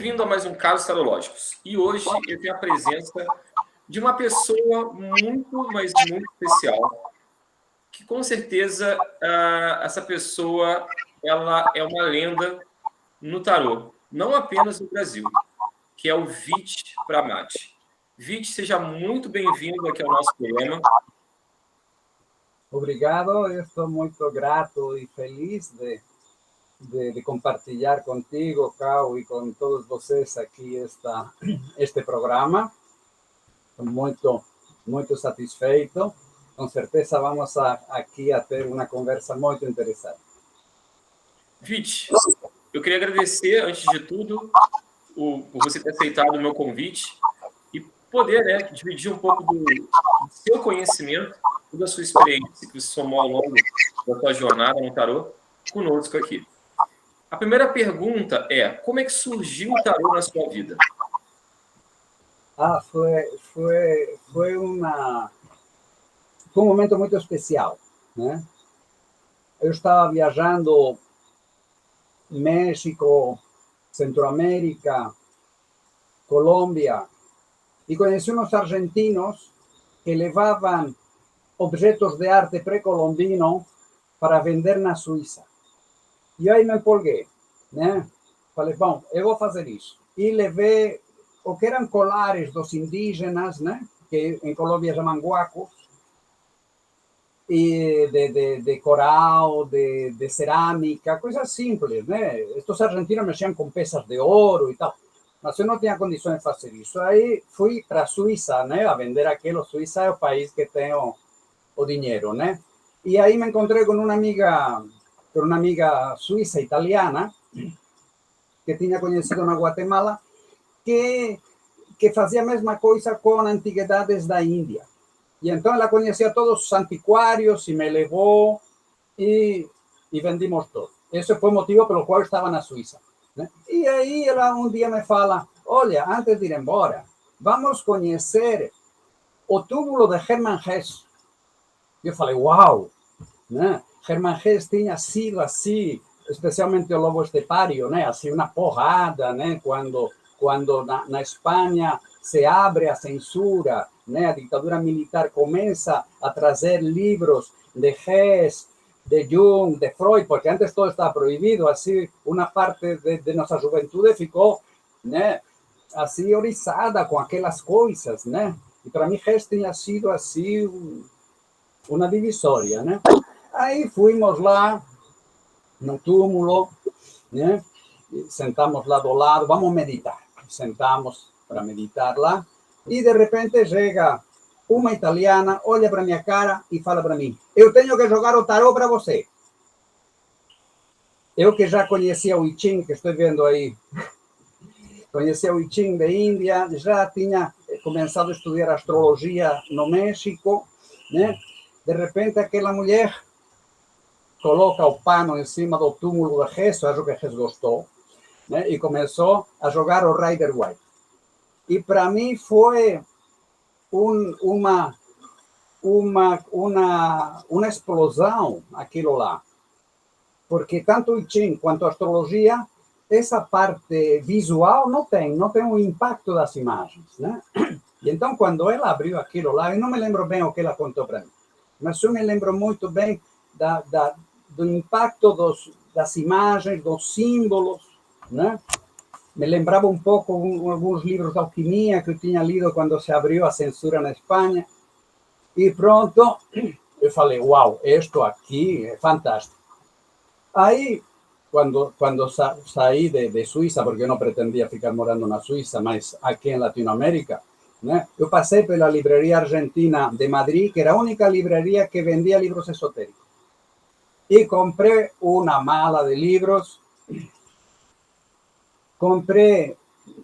bem-vindo a mais um Casos Tarológicos. E hoje eu tenho a presença de uma pessoa muito, mas muito especial, que com certeza essa pessoa ela é uma lenda no tarô, não apenas no Brasil, que é o Vit Pramati. Vit, seja muito bem-vindo aqui ao nosso programa. Obrigado, eu estou muito grato e feliz de compartilhar contigo, Cal, e com todos vocês aqui este programa. Estou muito satisfeito. Com certeza vamos aqui a ter uma conversa muito interessante. Vit, eu queria agradecer, antes de tudo, por você ter aceitado o meu convite e poder, dividir um pouco do seu conhecimento, da sua experiência que você somou ao longo da sua jornada no tarô, conosco aqui. A primeira pergunta é: como é que surgiu o tarô na sua vida? Foi um momento muito especial, né? Eu estava viajando México, Centroamérica, Colômbia, e conheci uns argentinos que levavam objetos de arte pré-colombino para vender na Suíça. E aí me empolguei, né? Falei, bom, eu vou fazer isso. E levei o que eram colares dos indígenas, né? Que em Colômbia chamam guacos, e de coral, de cerâmica, coisas simples, né? Estes argentinos mexiam com peças de ouro e tal, mas eu não tinha condições de fazer isso. Aí fui para a Suíça, né? A vender aquilo. A Suíça é o país que tem o dinheiro, né? E aí me encontrei com uma amiga suíça italiana que tinha conhecido na Guatemala que fazia a mesma coisa com antiguidades da Índia. E então ela conhecia todos os antiquários e me levou e vendimos tudo. Esse foi o motivo pelo qual eu estava na Suíça, né? E aí ela um dia me fala: olha, antes de ir embora, vamos conhecer o túmulo de Hermann Hesse. Eu falei, uau, né? Hermann Hesse tinha sido assim, especialmente o lobo estepário, né? Assim, uma porrada, né? Quando na Espanha se abre a censura, né? A ditadura militar começa a trazer livros de Hesse, de Jung, de Freud, porque antes todo estava proibido. Assim, uma parte de nossa juventude ficou, né? Assim, oriçada com aquelas coisas, né? E para mim Hesse tinha sido assim uma divisória, né? Aí fomos lá no túmulo, né? Sentamos lá do lado, vamos meditar. Sentamos para meditar lá e de repente chega uma italiana, olha para minha cara e fala para mim: eu tenho que jogar o tarô para você. Eu que já conhecia o I Ching, que estou vendo aí, conhecia o I Ching da Índia, já tinha começado a estudar astrologia no México, né? De repente aquela mulher coloca o pano em cima do túmulo de Hesse, acho que Hesse gostou, né? E começou a jogar o Rider White. E para mim foi uma explosão aquilo lá, porque tanto o I Ching quanto a astrologia, essa parte visual não tem o impacto das imagens, né? E então quando ela abriu aquilo lá, eu não me lembro bem o que ela contou para mim, mas eu me lembro muito bem do impacto das imagens, dos símbolos, né? Me lembrava um pouco alguns livros de alquimia que eu tinha lido quando se abriu a censura na Espanha. E pronto, eu falei, uau, isto aqui é fantástico. Aí, quando saí de Suíça, porque eu não pretendia ficar morando na Suíça, mas aqui em Latinoamérica, né? Eu passei pela livraria argentina de Madrid, que era a única livraria que vendia livros esotéricos. Y compré una mala de libros. Compré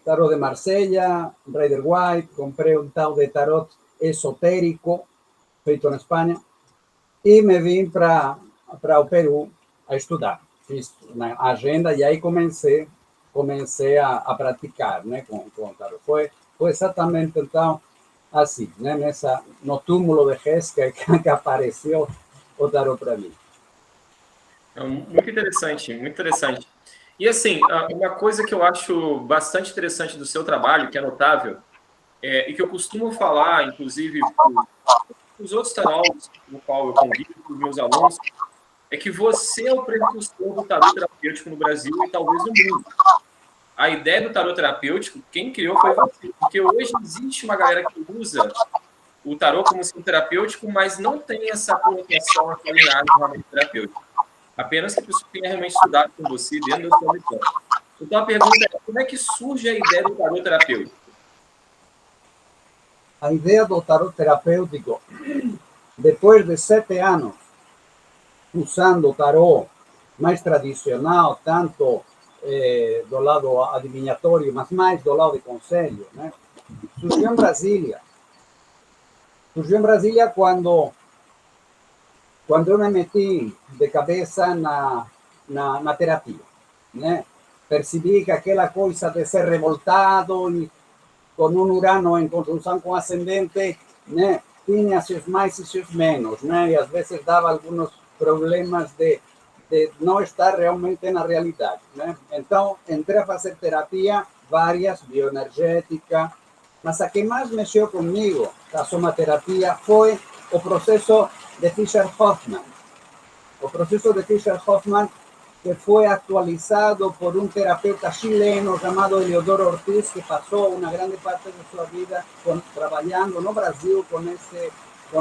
tarot de Marsella, Rider White, compré un tal de tarot esotérico feito en España y me vim para o Peru a estudar. Fiz uma agenda e aí comecei a praticar, né, com o tarot. Foi exatamente então assim, né, no túmulo de Hesse que apareceu o tarot para mim. Muito interessante, muito interessante. E assim, uma coisa que eu acho bastante interessante do seu trabalho, que é notável, e que eu costumo falar, inclusive, para os outros tarólogos no qual eu convido, para os meus alunos, é que você é o precursor do tarô terapêutico no Brasil e talvez no mundo. A ideia do tarô terapêutico, quem criou foi você, porque hoje existe uma galera que usa o tarô como sendo terapêutico, mas não tem essa conotação, essa linhagem realmente terapêutica. Apenas que a pessoa tenha realmente estudado com você dentro da sua visão. Então a pergunta é, como é que surge a ideia do tarô terapêutico? A ideia do tarot terapêutico, depois de 7 anos usando o tarot mais tradicional, tanto do lado adivinhatório, mas mais do lado de conselho, né? Surgiu em Brasília. Surgiu em Brasília quando eu me meti de cabeça na terapia, né? Percebi que aquela coisa de ser revoltado e com um Urano em conjunção com ascendente, né? Tinha seus mais e seus menos, né? E às vezes dava alguns problemas de não estar realmente na realidade, né? Então, entrei a fazer terapia, várias, bioenergética, mas a que mais mexeu comigo, a somaterapia, foi o processo de Fischer-Hoffmann. O processo de Fischer-Hoffmann, que foi actualizado por um terapeuta chileno chamado Eliodoro Ortiz, que passou uma grande parte de sua vida trabalhando no Brasil com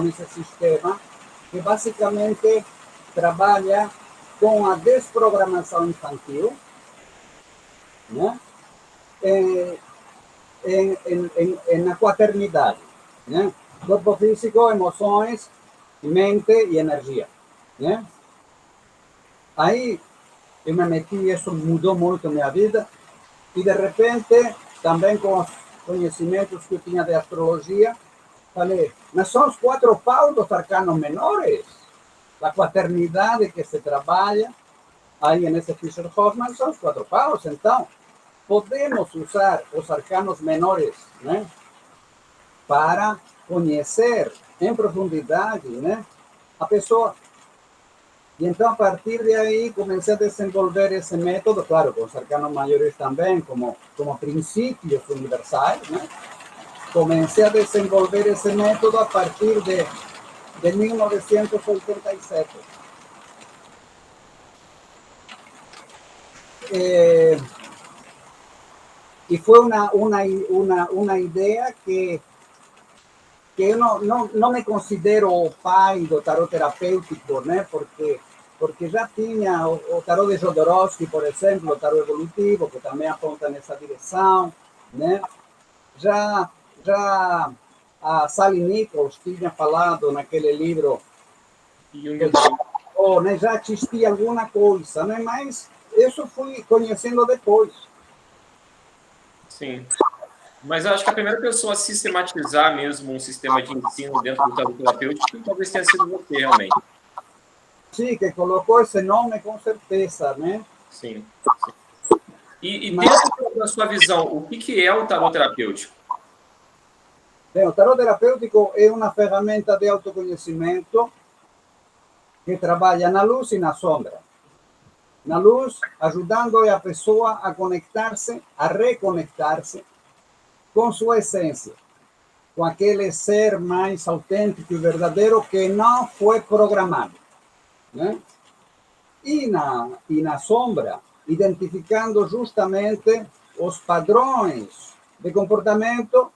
esse sistema, que basicamente trabalha com a desprogramação infantil, né? Na quaternidade, né? Corpo físico, emoções, mente e energia, né? Aí eu me meti, isso mudou muito a minha vida, e de repente, também com os conhecimentos que eu tinha de astrologia, falei, mas são os 4 paus dos arcanos menores, a quaternidade que se trabalha, aí nesse Fischer-Hoffmann são os 4 paus, então podemos usar os arcanos menores, né, para conhecer em profundidade, né, a pessoa. E então, a partir de aí, comecei a desenvolver esse método, claro, com os arcanos maiores também, como princípios universais, né? Comecei a desenvolver esse método a partir de 1987. E foi uma ideia que eu não me considero o pai do tarot terapêutico, né? Porque já tinha o tarot de Jodorowsky, por exemplo, o tarot evolutivo, que também aponta nessa direção, né? Já a Sally Nichols tinha falado naquele livro, né? Já existia alguma coisa, né? Mas isso fui conhecendo depois. Sim. Mas eu acho que a primeira pessoa a sistematizar mesmo um sistema de ensino dentro do tarot terapêutico talvez tenha sido você, realmente. Sim, que colocou esse nome com certeza, né? Sim. E dentro da sua visão, o que é o tarot terapêutico? Bem, o tarot terapêutico é uma ferramenta de autoconhecimento que trabalha na luz e na sombra. Na luz, ajudando a pessoa a conectar-se, a reconectar-se com sua essência, com aquele ser mais autêntico e verdadeiro que não foi programado, né? E na sombra, identificando justamente os padrões de comportamento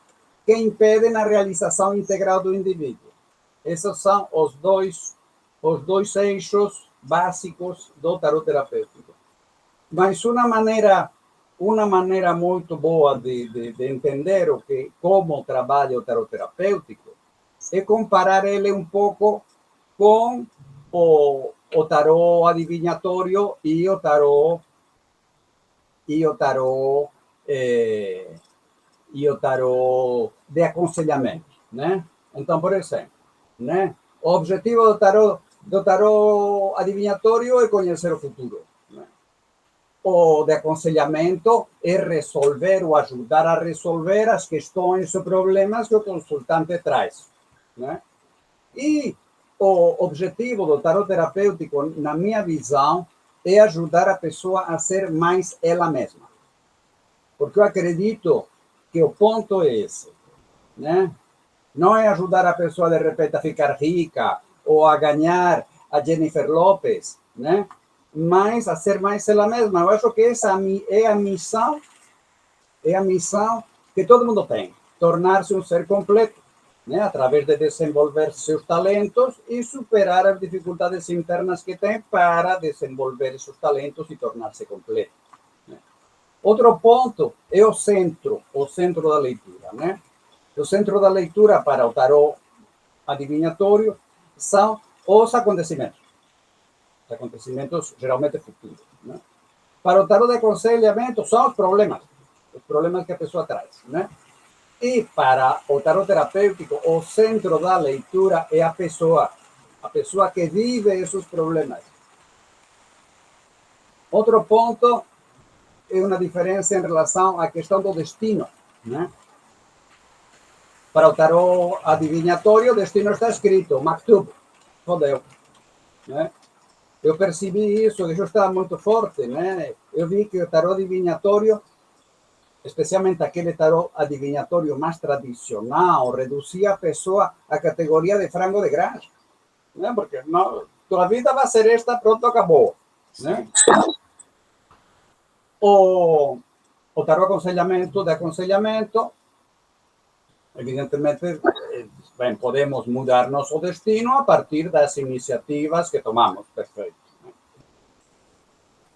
que impedem a realização integral do indivíduo. Esses são os dois eixos básicos do tarot terapêutico. Mas uma maneira muito boa de entender como trabalha o tarot terapêutico é comparar ele um pouco com o tarot adivinhatório e o tarot de aconselhamento, né? Então, por exemplo, né? O objetivo do tarot adivinhatório é conhecer o futuro, né? O de aconselhamento é resolver ou ajudar a resolver as questões ou problemas que o consultante traz, né? E o objetivo do tarot terapêutico, na minha visão, é ajudar a pessoa a ser mais ela mesma. Porque eu acredito que o ponto é esse, né? Não é ajudar a pessoa, de repente, a ficar rica ou a ganhar a Jennifer Lopez, né? Mas a ser mais ela mesma. Eu acho que essa é a missão que todo mundo tem, tornar-se um ser completo, né? Através de desenvolver seus talentos e superar as dificuldades internas que tem para desenvolver seus talentos e tornar-se completo. Né? Outro ponto é o centro da leitura, né? O centro da leitura para o tarot adivinhatório são os acontecimentos geralmente futuros, né? Para o tarot de aconselhamento são os problemas que a pessoa traz, né? E para o tarot terapêutico, o centro da leitura é a pessoa que vive esses problemas. Outro ponto é uma diferença em relação à questão do destino, né? Para o tarot adivinhatório, o destino está escrito, Maktub, fodeu, né? Eu percebi isso está muito forte, né? Eu vi que o tarot adivinhatório, especialmente aquele tarot adivinhatório mais tradicional, reduzia a pessoa à categoria de frango de granja, né? Porque não, tua vida vai ser esta, pronto, acabou, né? O tarot de aconselhamento, evidentemente, bem, podemos mudar nosso destino a partir das iniciativas que tomamos, perfeito.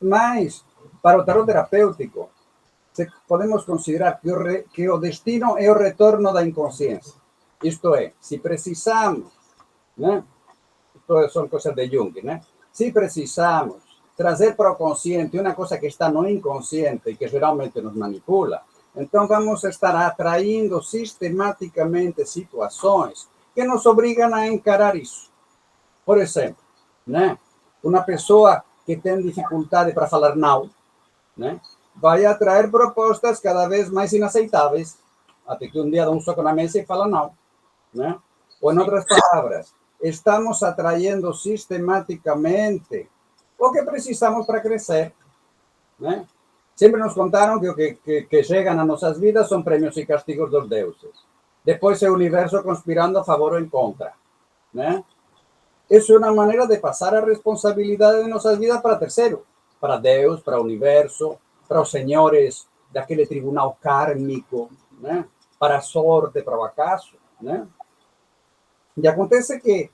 Mas, para o tarot terapêutico, podemos considerar que o destino é o retorno da inconsciência. Isto é, se precisamos, né? Isto são coisas de Jung, né? Se precisamos trazer para o consciente uma coisa que está no inconsciente e que geralmente nos manipula, então vamos estar atraindo sistematicamente situações que nos obrigam a encarar isso. Por exemplo, né? Uma pessoa que tem dificuldade para falar não, né? Vai atrair propostas cada vez mais inaceitáveis, até que um dia dá um soco na mesa e fala não, né? Ou, em outras palavras, estamos atraindo sistematicamente o que precisamos para crescer, né? Sempre nos contaram que o que chega nas nossas vidas são prêmios e castigos dos deuses. Depois é o universo conspirando a favor ou em contra, né? Isso é uma maneira de passar a responsabilidade de nossas vidas para terceiro, para Deus, para o universo, para os senhores daquele tribunal kármico, né? Para a sorte, para o acaso, né? E acontece que,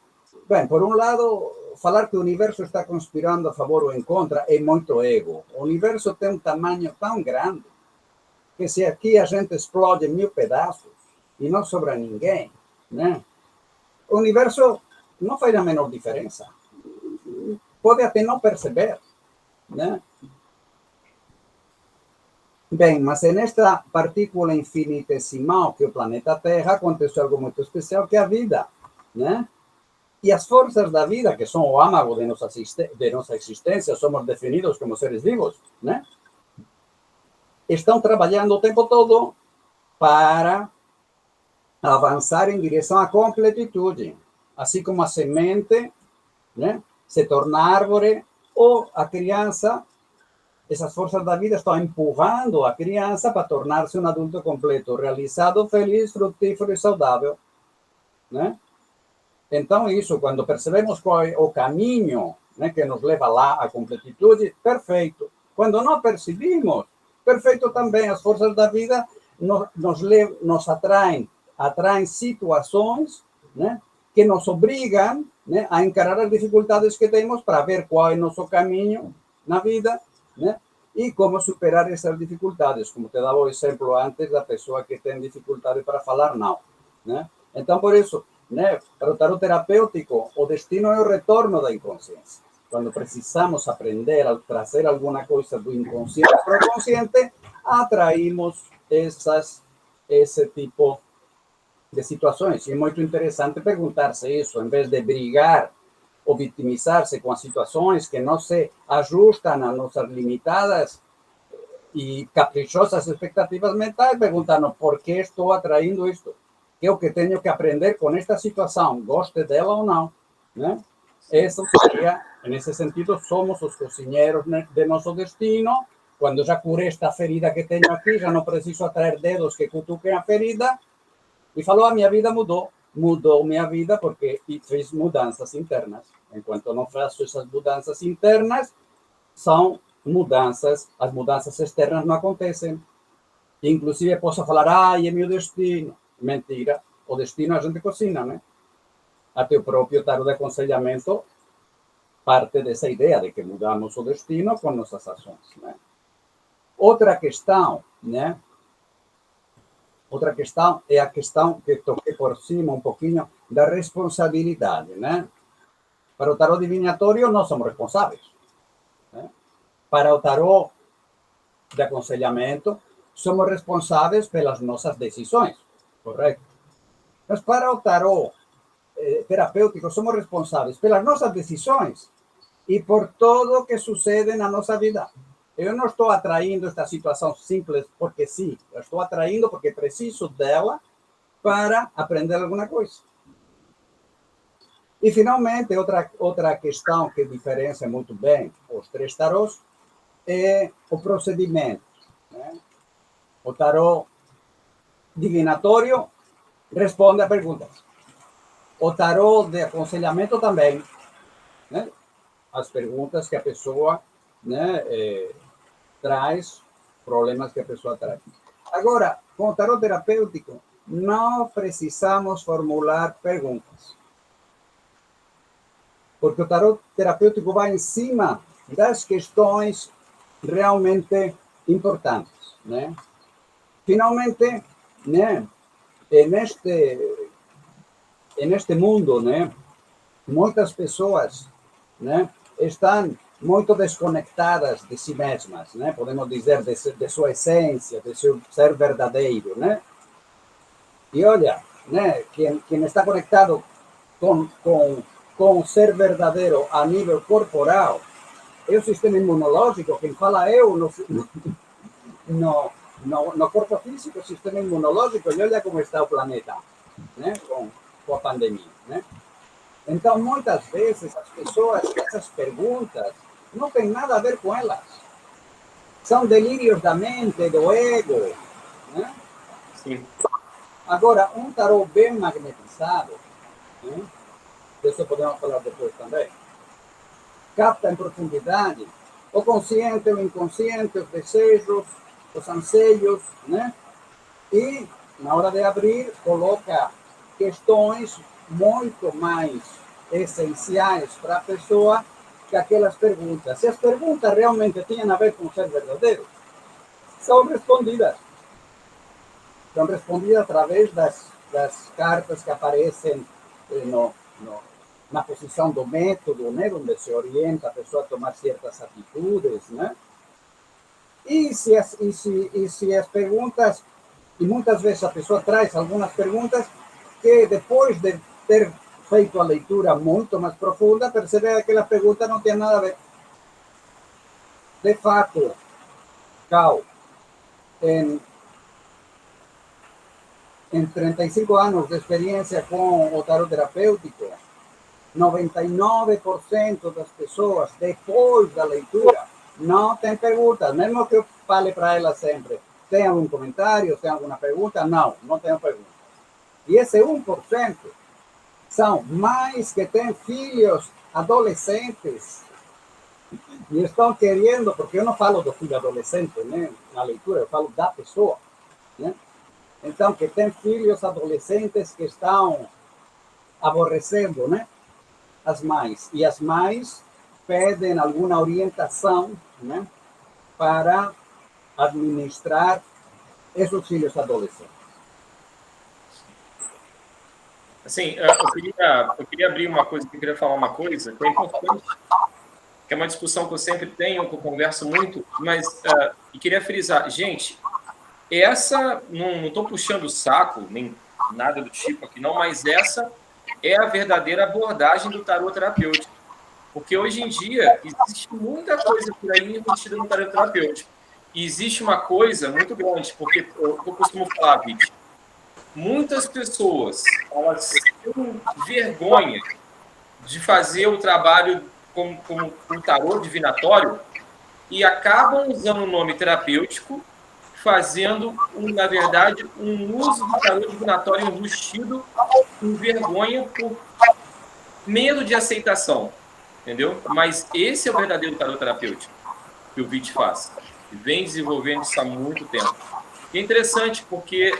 bem, por um lado, falar que o universo está conspirando a favor ou em contra é muito ego. O universo tem um tamanho tão grande que se aqui a gente explode em 1000 pedaços e não sobra ninguém, né? O universo não faz a menor diferença. Pode até não perceber, né? Bem, mas é nesta partícula infinitesimal que o planeta Terra acontece algo muito especial, que é a vida, né? E as forças da vida, que são o âmago de nossa existência, somos definidos como seres vivos, né? Estão trabalhando o tempo todo para avançar em direção à completitude. Assim como a semente, né, se torna árvore, ou a criança, essas forças da vida estão empurrando a criança para tornar-se um adulto completo, realizado, feliz, frutífero e saudável, né? Então, isso, quando percebemos qual é o caminho, né, que nos leva lá à completitude, perfeito. Quando não percebemos, perfeito também. As forças da vida nos atraem situações, né, que nos obrigam, né, a encarar as dificuldades que temos para ver qual é o nosso caminho na vida, né, e como superar essas dificuldades. Como te dava o exemplo antes da pessoa que tem dificuldade para falar não, né? Então, por isso, né, para o tarot terapêutico, o destino é o retorno da inconsciência. Quando precisamos aprender a trazer alguma coisa do inconsciente para o consciente, atraímos esse tipo de situações. E é muito interessante perguntar-se isso, em vez de brigar ou vitimizar-se com as situações que não se ajustam a nossas limitadas e caprichosas expectativas mentais, perguntando por que estou atraindo isto. Que é o que tenho que aprender com esta situação, goste dela ou não, né? Eso sería, en ese sentido, somos os cozinheiros de nosso destino. Quando já curei esta ferida que tenho aqui, já não preciso atrair dedos que cutuquem a ferida. E falou, a minha vida mudou. Mudou minha vida porque fiz mudanças internas. Enquanto não faço essas mudanças internas, são mudanças, as mudanças externas não acontecem. Inclusive, posso falar, é meu destino. Mentira. O destino a gente cocina, né? Até o próprio tarot de aconselhamento parte dessa ideia de que mudamos o destino com nossas ações, né? Outra questão, né? Outra questão é a questão que toquei por cima um pouquinho da responsabilidade, né? Para o tarot divinatório, nós somos responsáveis, né? Para o tarot de aconselhamento, somos responsáveis pelas nossas decisões, correto? Mas para o tarot terapêutico, somos responsáveis pelas nossas decisões e por tudo o que sucede na nossa vida. Eu não estou atraindo esta situação simples porque sim, eu estou atraindo porque preciso dela para aprender alguma coisa. E, finalmente, outra questão que diferencia muito bem os três tarôs é o procedimento, né? O tarô divinatório responde a perguntas. O tarô de aconselhamento também, né? As perguntas que a pessoa, né, traz, problemas que a pessoa traz. Agora, com o tarô terapêutico, não precisamos formular perguntas. Porque o tarô terapêutico vai em cima das questões realmente importantes, né? Finalmente, né, neste mundo, né, muitas pessoas, né, estão muito desconectadas de si mesmas, né? Podemos dizer de sua essência, de seu ser verdadeiro, né? E olha, né, quem está conectado com o ser verdadeiro a nível corporal é o sistema imunológico. Quem fala eu no corpo físico, o sistema imunológico, e olha como está o planeta, né, com a pandemia, né? Então, muitas vezes, as pessoas, essas perguntas, não têm nada a ver com elas. São delírios da mente, do ego, né? Sim. Agora, um tarô bem magnetizado, né? Isso podemos falar depois também, capta em profundidade o consciente, o inconsciente, os desejos, os anseios, né? E, na hora de abrir, coloca questões muito mais essenciais para a pessoa que aquelas perguntas. Se as perguntas realmente têm a ver com o ser verdadeiro, são respondidas. São respondidas através das cartas que aparecem na posição do método, né, onde se orienta a pessoa a tomar certas atitudes, né? E se as perguntas, e muitas vezes a pessoa traz algumas perguntas que depois de ter feito a leitura muito mais profunda, percebe que aquela pergunta não tem nada a ver. De fato, Cal, em 35 anos de experiência com o tarot terapêutico, 99% das pessoas, depois da leitura, não tem perguntas. Mesmo que eu fale para elas sempre, tem algum comentário, tem alguma pergunta? Não tenho pergunta. E esse 1% são mães que têm filhos adolescentes e estão querendo, porque eu não falo do filho adolescente, né, na leitura, eu falo da pessoa, né? Então, que tem filhos adolescentes que estão aborrecendo, né, as mães. E as mães pedem alguma orientação, né, para administrar esses filhos adolescentes. Assim, eu queria abrir uma coisa, eu queria falar uma coisa que é importante, que é uma discussão que eu sempre tenho, que eu converso muito, mas e queria frisar, gente, não estou puxando o saco, nem nada do tipo aqui não, mas essa é a verdadeira abordagem do tarot terapêutico. Porque hoje em dia existe muita coisa por aí embutida no tarot terapêutico. E existe uma coisa muito grande, porque eu costumo falar, Viti, muitas pessoas, elas têm vergonha de fazer o trabalho como um tarô divinatório e acabam usando o nome terapêutico, fazendo, na verdade, um uso do tarô divinatório enrustido com vergonha por medo de aceitação, entendeu? Mas esse é o verdadeiro tarô terapêutico que o Vit faz, e vem desenvolvendo isso há muito tempo. E é interessante porque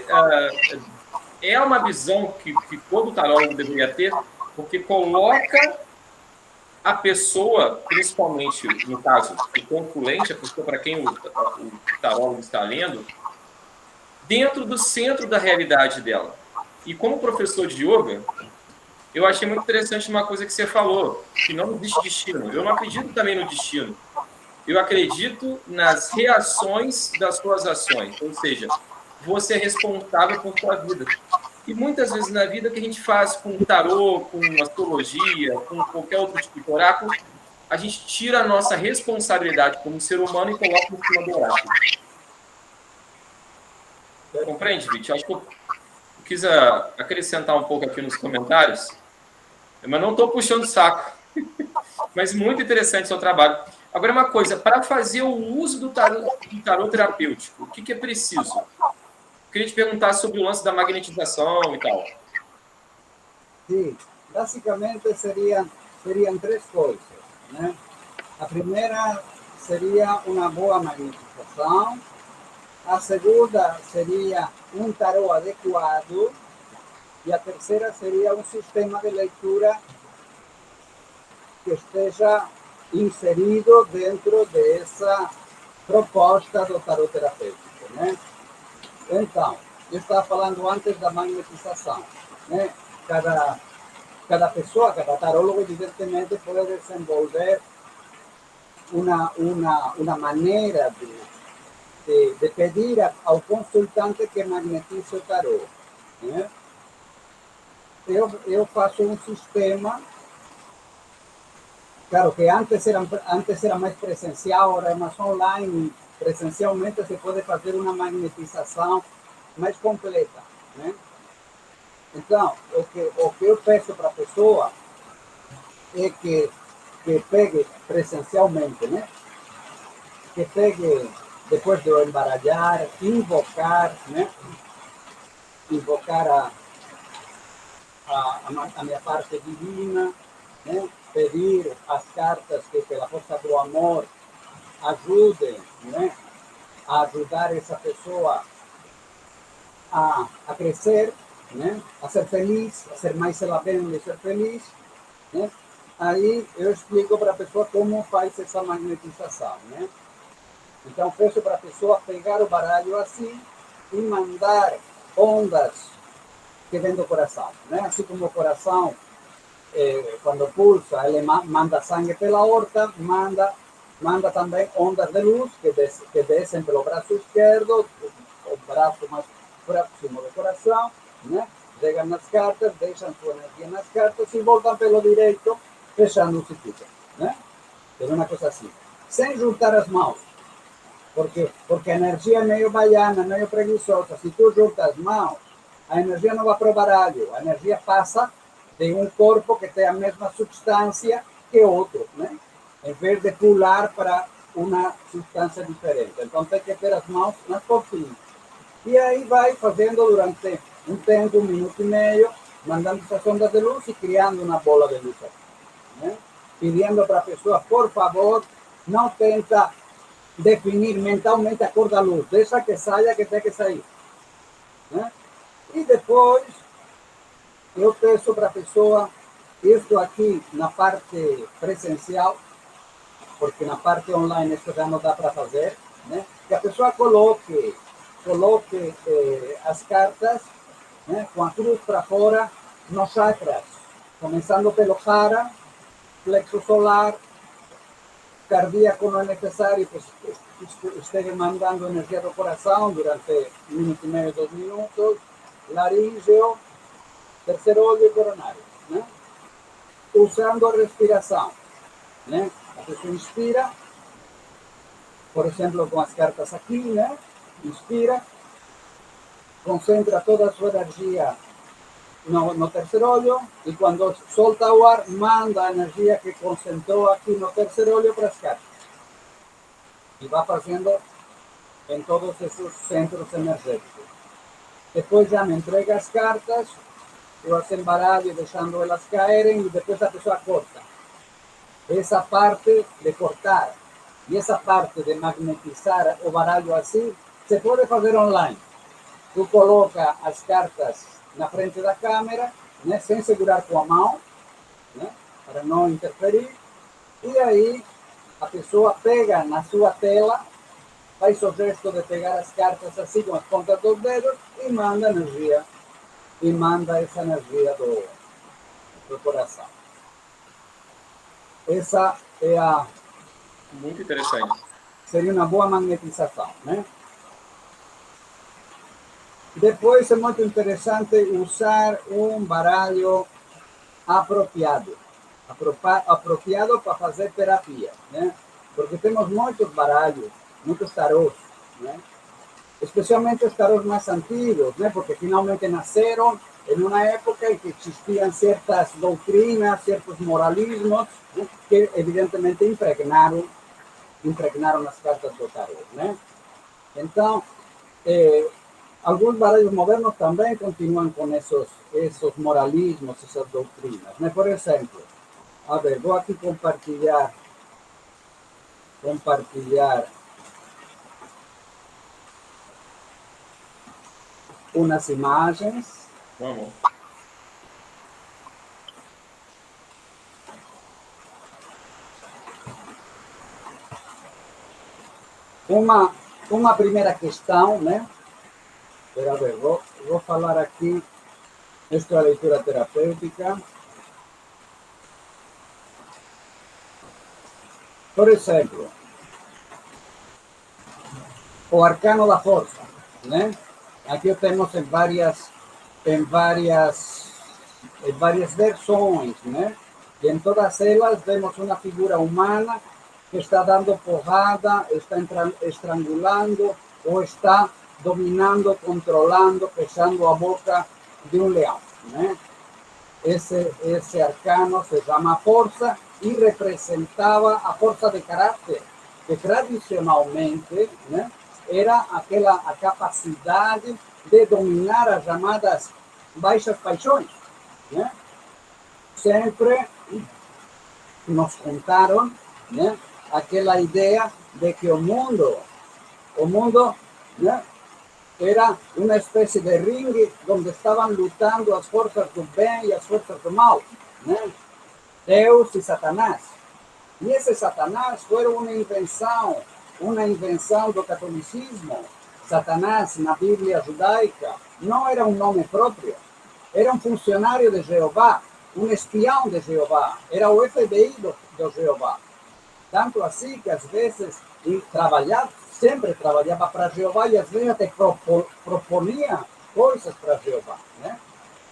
é uma visão que todo tarólogo deveria ter, porque coloca a pessoa, principalmente no caso, o consulente, a pessoa para quem o tarólogo está lendo, dentro do centro da realidade dela. E como professor de yoga, eu achei muito interessante uma coisa que você falou, que não existe destino. Eu não acredito também no destino. Eu acredito nas reações das suas ações. Ou seja, você é responsável por sua vida. E muitas vezes na vida que a gente faz com tarô, com astrologia, com qualquer outro tipo de oráculo, a gente tira a nossa responsabilidade como ser humano e coloca em cima do oráculo. Compreende, Vit? Acho que eu quis acrescentar um pouco aqui nos comentários, mas não estou puxando saco. Mas muito interessante o seu trabalho. Agora, uma coisa, para fazer o uso do tarô terapêutico, o que é preciso? Queria te perguntar sobre o lance da magnetização e tal. Sim, basicamente seriam três coisas, né? A primeira seria uma boa magnetização, a segunda seria um tarô adequado e a terceira seria um sistema de leitura que esteja inserido dentro dessa proposta do tarot terapêutico, né? Então, eu estava falando antes da magnetização, né? Cada pessoa, cada tarólogo, evidentemente, pode desenvolver uma maneira de pedir ao consultante que magnetize o tarô, né? Eu faço um sistema. Claro que antes era mais presencial, ahora é mais online. Presencialmente se pode fazer uma magnetização mais completa, né? Então, o que eu peço para a pessoa é que pegue presencialmente, né? Que pegue, depois de eu embaralhar, invocar, né? Invocar a minha parte divina, né? Pedir as cartas que, pela força do amor, ajudem, né? A ajudar essa pessoa a crescer, né? A ser feliz, a ser mais ela mesma de ser feliz, né? Aí eu explico para a pessoa como faz essa magnetização, né? Então peço para a pessoa pegar o baralho assim e mandar ondas que vêm do coração, né? Assim como o coração, quando pulsa, ele manda sangue pela aorta, manda também ondas de luz que descem pelo braço esquerdo, o braço mais próximo do coração, né? Chegam nas cartas, deixam sua energia nas cartas e voltam pelo direito, fechando o circuito, né? É uma coisa assim. Sem juntar as mãos, porque a energia é meio baiana, meio preguiçosa. Se tu juntas as mãos, a energia não vai para o baralho, a energia passa de um corpo que tem a mesma substância que outro, né? Em vez de pular para uma substância diferente. Então tem que ter as mãos nas pontinhas. E aí vai fazendo durante um tempo, 1 minuto e meio, mandando essas ondas de luz e criando uma bola de luz, né? Pedindo para a pessoa, por favor, não tenta definir mentalmente a cor da luz, deixa que saia que tem que sair, né? E depois eu peço para a pessoa, isso aqui na parte presencial, porque na parte online isso já não dá para fazer, né? Que a pessoa coloque as cartas, né, com a cruz para fora nos chakras, começando pelo Hara, plexo solar, cardíaco não é necessário que esteja mandando energia do coração durante 1 minuto e meio, 2 minutos, laríngeo, terceiro olho e coronário, né? Usando a respiração, né? A pessoa inspira, por exemplo, com as cartas aqui, né? Inspira, concentra toda a sua energia no terceiro olho, e quando solta o ar, manda a energia que concentrou aqui no terceiro olho para as cartas. E vai fazendo em todos esses centros energéticos. Depois já me entrega as cartas, eu as embaralho deixando elas caírem e depois a pessoa corta. Essa parte de cortar e essa parte de magnetizar o baralho assim, se pode fazer online. Tu coloca as cartas na frente da câmera, né, sem segurar com a mão, né, para não interferir, e aí a pessoa pega na sua tela, faz o gesto de pegar as cartas assim com as pontas dos dedos e manda energia, e manda essa energia do coração. Essa é a... Muito interessante. Seria uma boa magnetização, né? Depois é muito interessante usar um baralho apropriado. Apropriado para fazer terapia, né? Porque temos muitos baralhos, muitos tarôs, né? Especialmente os tarôs mais antigos, né? Porque finalmente nasceram em uma época em que existiam certas doutrinas, certos moralismos, né? Que evidentemente impregnaram as cartas do tarô, né? Então, alguns baralhos modernos também continuam com esses moralismos, essas doutrinas, né? Por exemplo, a ver, vou aqui compartilhar umas imagens. Vamos. Uma primeira questão, né? Espera, ver, vou falar aqui, esta é a leitura terapêutica. Por exemplo, o arcano da força, né? Aqui temos em várias versões, né? E em todas elas vemos uma figura humana que está dando porrada, está estrangulando ou está dominando, controlando, fechando a boca de um leão, né? Esse arcano se chama força e representava a força de caráter, que tradicionalmente, né, era a capacidade de dominar as chamadas baixas paixões, né? Sempre nos contaram, né, aquela ideia de que o mundo, né, era uma espécie de ringue onde estavam lutando as forças do bem e as forças do mal, né? Deus e Satanás. E esse Satanás foi uma invenção do catolicismo. Satanás, na Bíblia judaica, não era um nome próprio, era um funcionário de Jeová, um espião de Jeová, era o FBI do Jeová. Tanto assim que às vezes sempre trabalhava para Jeová e às vezes até proponia coisas para Jeová, né?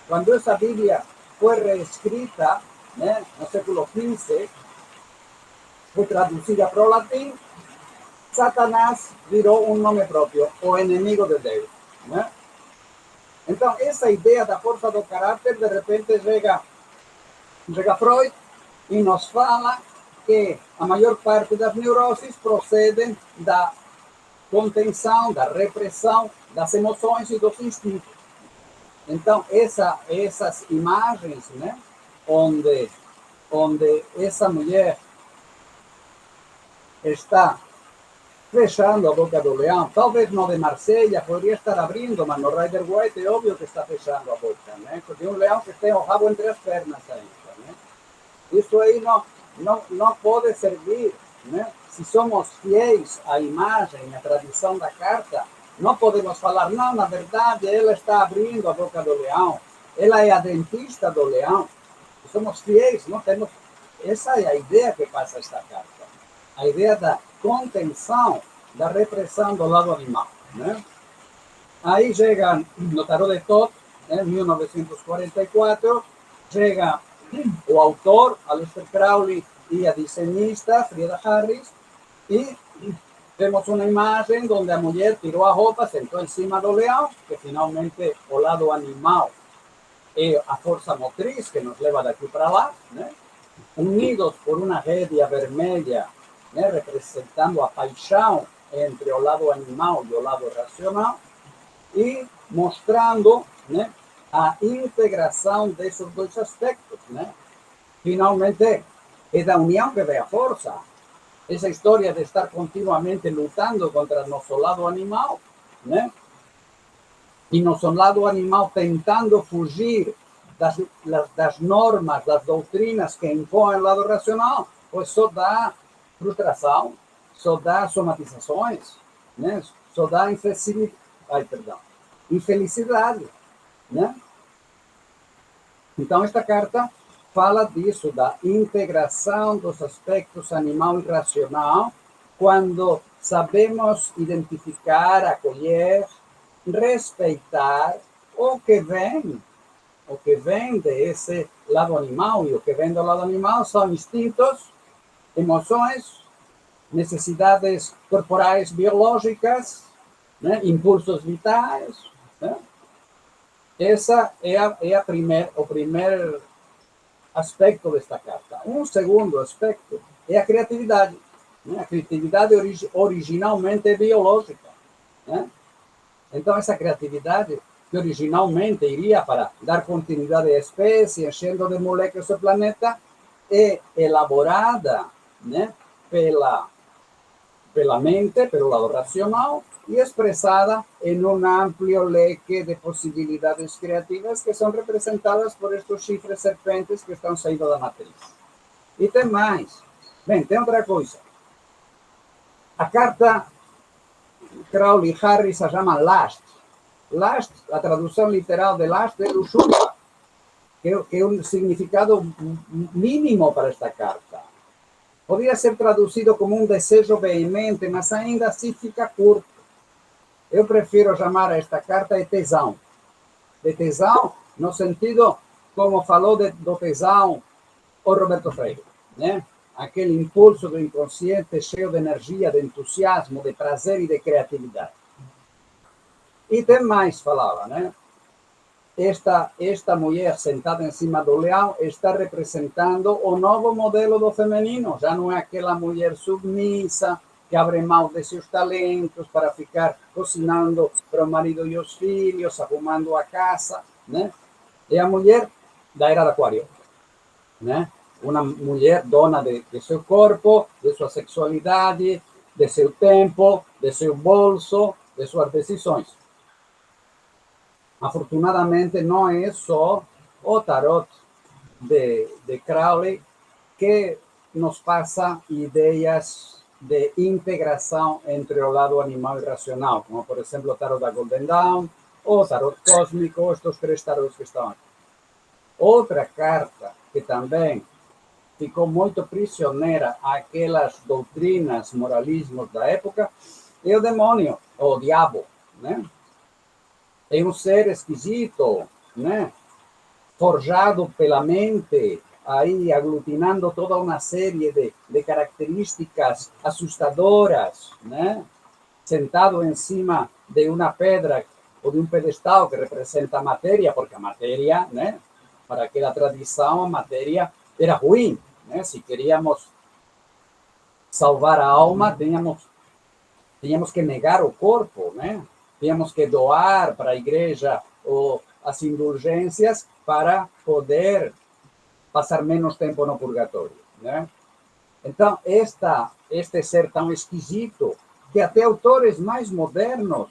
Quando essa Bíblia foi reescrita, né, no século XV, foi traduzida para o latim, Satanás virou um nome próprio, o inimigo de Deus, né? Então, essa ideia da força do caráter, de repente, chega Freud e nos fala que a maior parte das neuroses procedem da contenção, da repressão das emoções e dos instintos. Então, essas imagens, né, onde essa mulher está fechando a boca do leão, talvez no de Marsella, poderia estar abrindo, mas no Rider White é óbvio que está fechando a boca, né? De um leão que tem o rabo entre as pernas ainda, né? Isso aí não pode servir, né? Se somos fiéis à imagem, à tradição da carta, não podemos falar, não, na verdade, ela está abrindo a boca do leão, ela é a dentista do leão. Se somos fiéis, não temos... Essa é a ideia que passa esta carta. A ideia da contenção, da repressão do lado animal, né? Aí chega no Tarot de Thoth, em 1944, chega o autor, Aleister Crowley, e a desenhista, Frieda Harris, e temos uma imagem onde a mulher tirou a roupa, sentou em cima do leão, que finalmente o lado animal é a força motriz que nos leva daqui para lá, né? Unidos por uma rédea vermelha, né? Representando a paixão entre o lado animal e o lado racional, e mostrando, né, a integração desses dois aspectos, né? Finalmente, é da união que vem a força. Essa história de estar continuamente lutando contra nosso lado animal, né? E nosso lado animal tentando fugir das normas, das doutrinas que impõem o lado racional, pois só dá frustração, só dá somatizações, né? Só dá infelicidade, né? Então, esta carta fala disso, da integração dos aspectos animal e racional, quando sabemos identificar, acolher, respeitar o que vem desse lado animal, e o que vem do lado animal são instintos, emoções, necessidades corporais biológicas, né? Impulsos vitais, né? Essa é o primeiro aspecto desta carta. Um segundo aspecto é a criatividade, né? A criatividade originalmente é biológica, né? Então, essa criatividade, que originalmente iria para dar continuidade à espécie, enchendo de moléculas o planeta, é elaborada, né, pela mente, pelo lado racional, e expressada em um amplo leque de possibilidades criativas que são representadas por estes chifres serpentes que estão saindo da matriz. E tem mais. Bem, tem outra coisa. A carta Crowley Harris se chama Last. Last, a tradução literal de Last é luxúria, que é um significado mínimo para esta carta. Poderia ser traduzido como um desejo veemente, mas ainda assim fica curto. Eu prefiro chamar esta carta de tesão. De tesão, no sentido, como falou do tesão o Roberto Freire, né? Aquele impulso do inconsciente cheio de energia, de entusiasmo, de prazer e de criatividade. E tem mais, falava, né? Esta mulher sentada em cima do leão está representando o novo modelo do feminino. Já não é aquela mulher submissa que abre mão de seus talentos para ficar cozinhando para o marido e os filhos, arrumando a casa, né? É a mulher da era do Aquário, né? Uma mulher dona de seu corpo, de sua sexualidade, de seu tempo, de seu bolso, de suas decisões. Afortunadamente, não é só o tarot de Crowley que nos passa ideias de integração entre o lado animal e racional, como, por exemplo, o tarot da Golden Dawn, o tarot cósmico, estes três tarots que estão aqui. Outra carta que também ficou muito prisioneira àquelas doutrinas, moralismos da época, é o demônio, ou o diabo, né? É um ser esquisito, né? Forjado pela mente, aí aglutinando toda uma série de características assustadoras, né? Sentado em cima de uma pedra ou de um pedestal que representa a matéria, porque a matéria, né? Para aquela tradição, a matéria era ruim, né? Se queríamos salvar a alma, tínhamos que negar o corpo, né? Tínhamos que doar para a igreja as indulgências para poder passar menos tempo no purgatório, né? Então, este ser tão esquisito, que até autores mais modernos,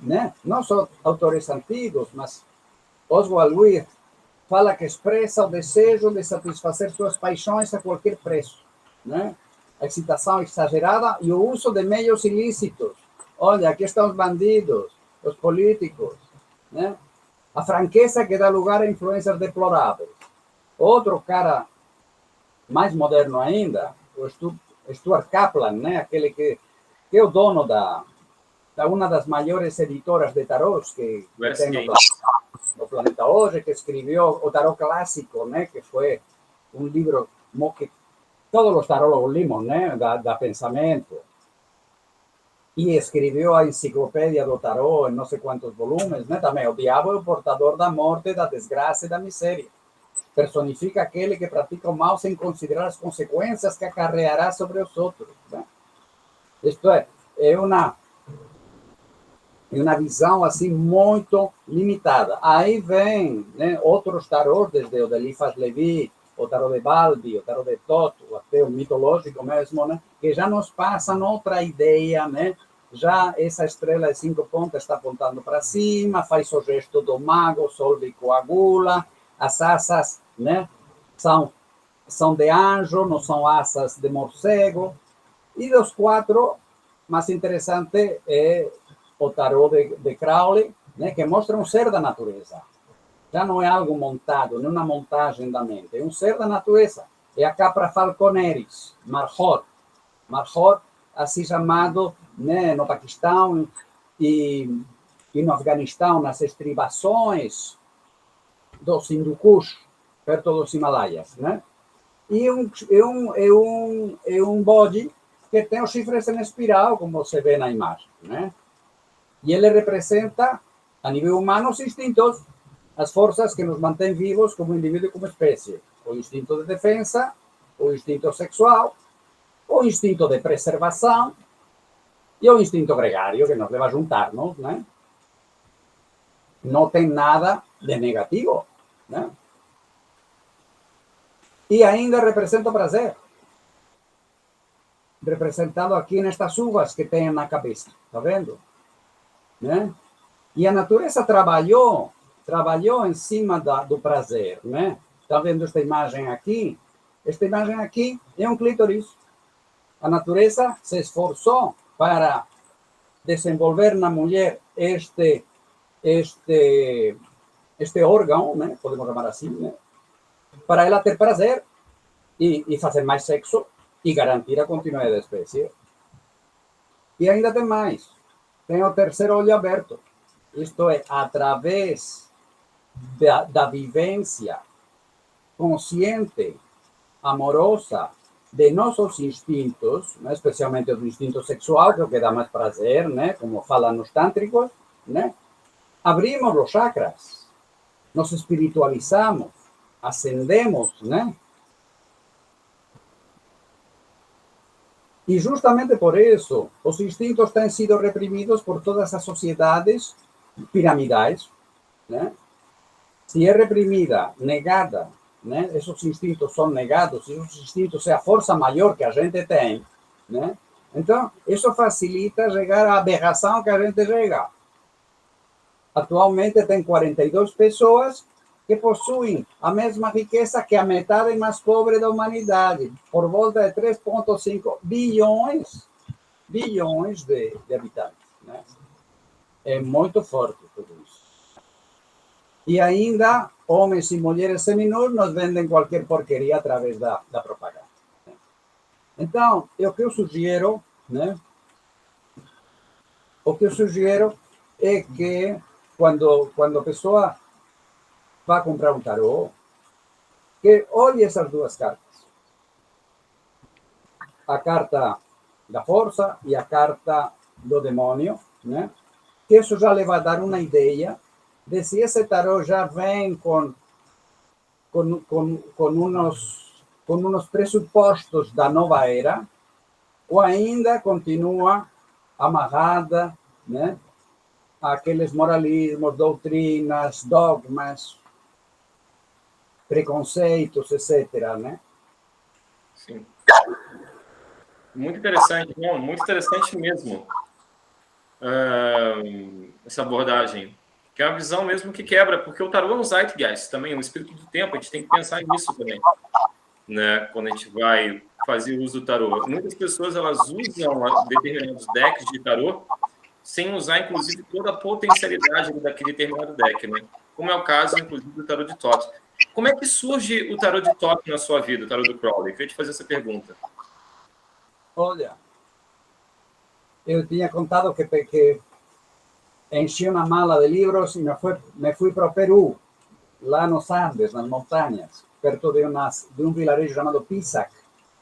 né? Não só autores antigos, mas Oswald Wirth fala que expressa o desejo de satisfazer suas paixões a qualquer preço, né? A excitação exagerada e o uso de meios ilícitos. Olha, aqui estão os bandidos, os políticos, né? A franqueza que dá lugar a influências deploráveis. Outro cara mais moderno ainda, o Stuart Kaplan, né? Aquele que é o dono da uma das maiores editoras de tarôs que tem no planeta hoje, que escreveu o tarot clássico, né? Que foi um livro que todos os tarólogos limos, né? Da pensamento. e escreveu a enciclopédia do tarô em não sei quantos volumes, né? Também o diabo é o portador da morte, da desgraça e da miséria. Personifica aquele que pratica o mal sem considerar as consequências que acarreará sobre os outros, né? Isto é uma visão assim muito limitada. Aí vem, né, outros tarôs, desde o de Eliphas Levi, o tarô de Balbi, o tarô de Toto, até o mitológico mesmo, né, que já nos passam outra ideia, né? Já essa estrela de 5 pontas está apontando para cima, faz o gesto do mago, solve e coagula, as asas, né, são de anjo, não são asas de morcego. E dos quatro, mais interessante é o tarô de Crowley, né, que mostra um ser da natureza. Já não é algo montado, não é uma montagem da mente, é um ser da natureza. É a Capra falconeris, Marhor. Marhor, assim chamado, né, no Paquistão e no Afeganistão, nas estribações dos Hindukush, perto dos Himalaias, né? E é um bode que tem os chifres em espiral, como você vê na imagem, né? E ele representa, a nível humano, os instintos, as forças que nos mantêm vivos como indivíduo e como espécie. O instinto de defesa, o instinto sexual, o instinto de preservação e o instinto gregário, que nos leva a juntar-nos, né? Não tem nada de negativo, né? E ainda representa o prazer, representado aqui nestas uvas que tem na cabeça, tá vendo? Né? E a natureza trabalhou em cima do prazer, né? Tá vendo esta imagem aqui? Esta imagem aqui é um clítoris. A natureza se esforçou para desenvolver na mulher este órgão, né? Podemos chamar assim, né? Para ela ter prazer e fazer mais sexo e garantir a continuidade da espécie. E ainda tem mais. Tem o terceiro olho aberto. Isto é, através da vivência consciente, amorosa, de nossos instintos, né? Especialmente do instinto sexual, que é o que dá mais prazer, né? Como falam os tântricos, né? Abrimos os chakras, nos espiritualizamos, ascendemos, né? E justamente por isso, os instintos têm sido reprimidos por todas as sociedades piramidais, né? Se é reprimida, negada, né? Esses instintos são negados, esses instintos é a força maior que a gente tem, né? Então, isso facilita chegar à aberração que a gente chega. Atualmente tem 42 pessoas que possuem a mesma riqueza que a metade mais pobre da humanidade, por volta de 3,5 bilhões de habitantes, né? É muito forte tudo isso. E ainda, homens e mulheres seminus nos vendem qualquer porqueria através da propaganda, né? Então, o que eu sugiro, né? O que eu sugiro é que quando a pessoa vai comprar um tarô, que olhe essas duas cartas. A carta da força e a carta do demônio, né? Que isso já lhe vai dar uma ideia de se esse tarô já vem com uns pressupostos da nova era ou ainda continua amarrada, né? Aqueles moralismos, doutrinas, dogmas, preconceitos, etc., né? Sim. Muito interessante, não, muito interessante mesmo essa abordagem, que é uma visão mesmo que quebra, porque o tarô é um zeitgeist também, um espírito do tempo, a gente tem que pensar nisso também, né? Quando a gente vai fazer uso do tarô. Muitas pessoas, elas usam determinados decks de tarô sem usar, inclusive, toda a potencialidade daquele determinado deck, né? Como é o caso, inclusive, do tarô de Thoth. Como é que surge o tarô de Thoth na sua vida, o tarô do Crowley? Eu queria te fazer essa pergunta. Olha, eu tinha contado que enchi uma mala de livros e me fui para o Peru, lá nos Andes, nas montanhas, perto de um vilarejo chamado Pisac,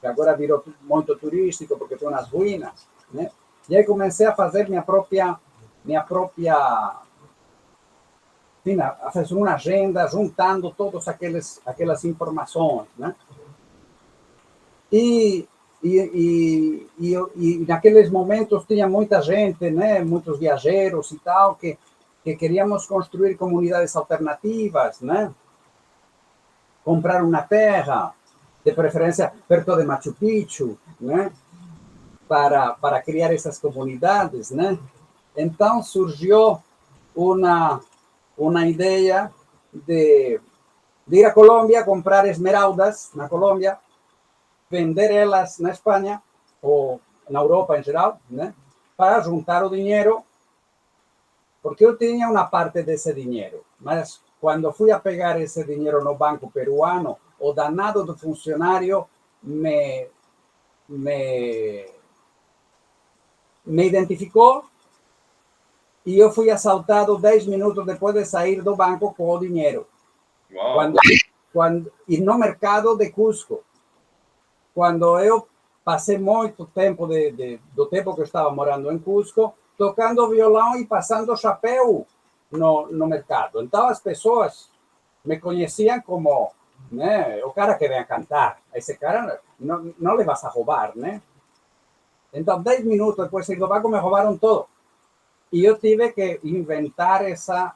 que agora virou muito turístico porque tem umas ruínas, né? E aí comecei a fazer enfim, a fazer uma agenda, juntando todas aquelas informações, né? E naqueles momentos tinha muita gente, né? Muitos viajeros e tal, que queríamos construir comunidades alternativas, né? Comprar uma terra, de preferência perto de Machu Picchu, né? Para criar essas comunidades, né? Então surgiu uma ideia de ir a Colômbia, comprar esmeraldas na Colômbia, vender elas na Espanha ou na Europa em geral, né? Para juntar o dinheiro, porque eu tinha uma parte desse dinheiro, mas quando fui a pegar esse dinheiro no banco peruano, o danado do funcionário me identificou e eu fui assaltado 10 minutos depois de sair do banco com o dinheiro. Uau! E no mercado de Cusco, quando eu passei muito tempo do tempo que eu estava morando em Cusco, tocando violão e passando chapéu no mercado. Então as pessoas me conheciam como, né, o cara que vem a cantar. Esse cara não le vas a roubar, né? Então 10 minutos depois de sair do banco me roubaram todo. E eu tive que inventar essa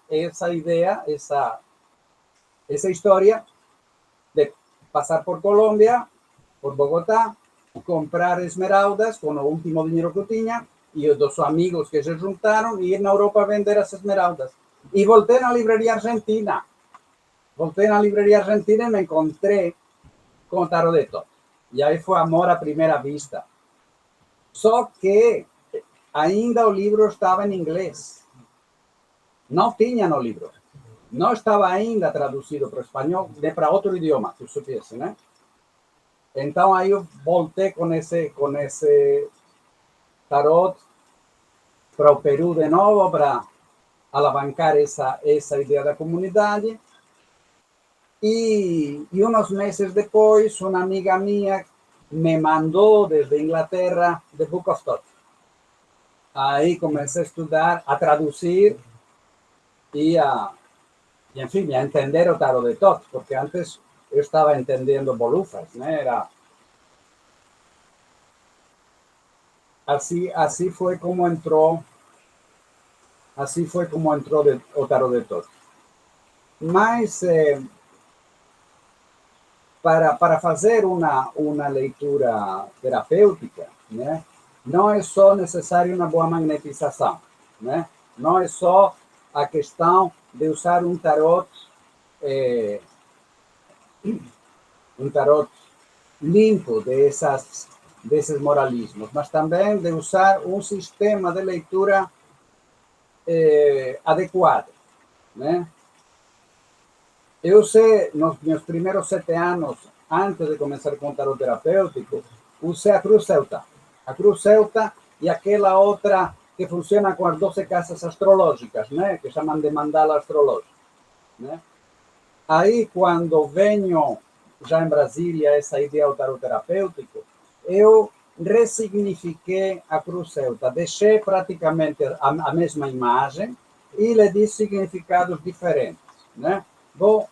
ideia, essa história de passar por Colômbia, por Bogotá, comprar esmeraldas com o último dinheiro que eu tinha e dos amigos que se juntaram e ir na Europa vender as esmeraldas. E voltei na livraria argentina. E me encontrei com o Tarot de Tot. E aí foi amor à primeira vista. Só que ainda o livro estava em inglês. Não tinha no livro. Não estava ainda traduzido para o espanhol, nem para outro idioma, que eu soubesse, né? Então aí eu voltei com esse tarot para o Peru de novo, para alavancar essa ideia da comunidade. E uns meses depois, uma amiga minha me mandou desde Inglaterra The Book of Tot. Aí comecei a estudar, a traduzir e enfim, a entender o Tarot de Tot, porque antes eu estava entendendo bolufas, né? Era assim foi como entrou o Tarot de Tot. Mas para fazer uma leitura terapêutica, né, não é só necessário uma boa magnetização, né? Não é só a questão de usar um tarot limpo desses moralismos, mas também de usar um sistema de leitura adequado, né? Eu sei, nos meus primeiros 7 anos, antes de começar com o tarot terapêutico, usei a Cruz Celta. A Cruz Celta e aquela outra que funciona com as 12 casas astrológicas, né? Que chamam de mandala astrológico, né? Aí, quando venho já em Brasília essa ideia do tarot terapêutico, eu ressignifiquei a Cruz Celta. Deixei praticamente a mesma imagem e lhe di significados diferentes, né? Vou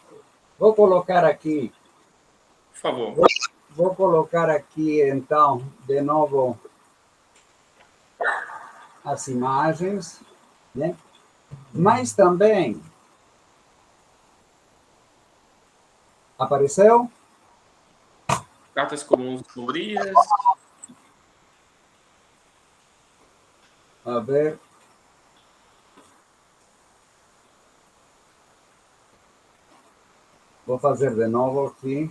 colocar aqui. Por favor. Vou colocar aqui, então, de novo as imagens, né? Mas também apareceu? Cartas comuns sombrias. A ver. Vou fazer de novo aqui.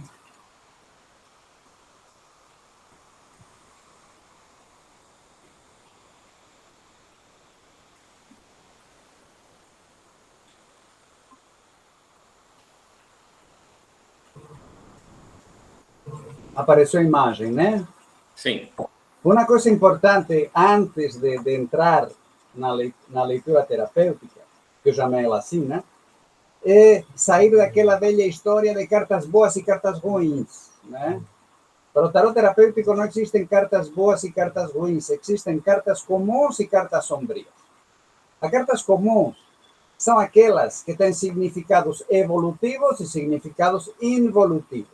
Apareceu a imagem, né? Sim. Uma coisa importante antes de entrar na leitura terapêutica, que eu chamei ela assim, né? É sair daquela velha história de cartas boas e cartas ruins, né? Para o tarot terapêutico não existem cartas boas e cartas ruins, existem cartas comuns e cartas sombrias. As cartas comuns são aquelas que têm significados evolutivos e significados involutivos.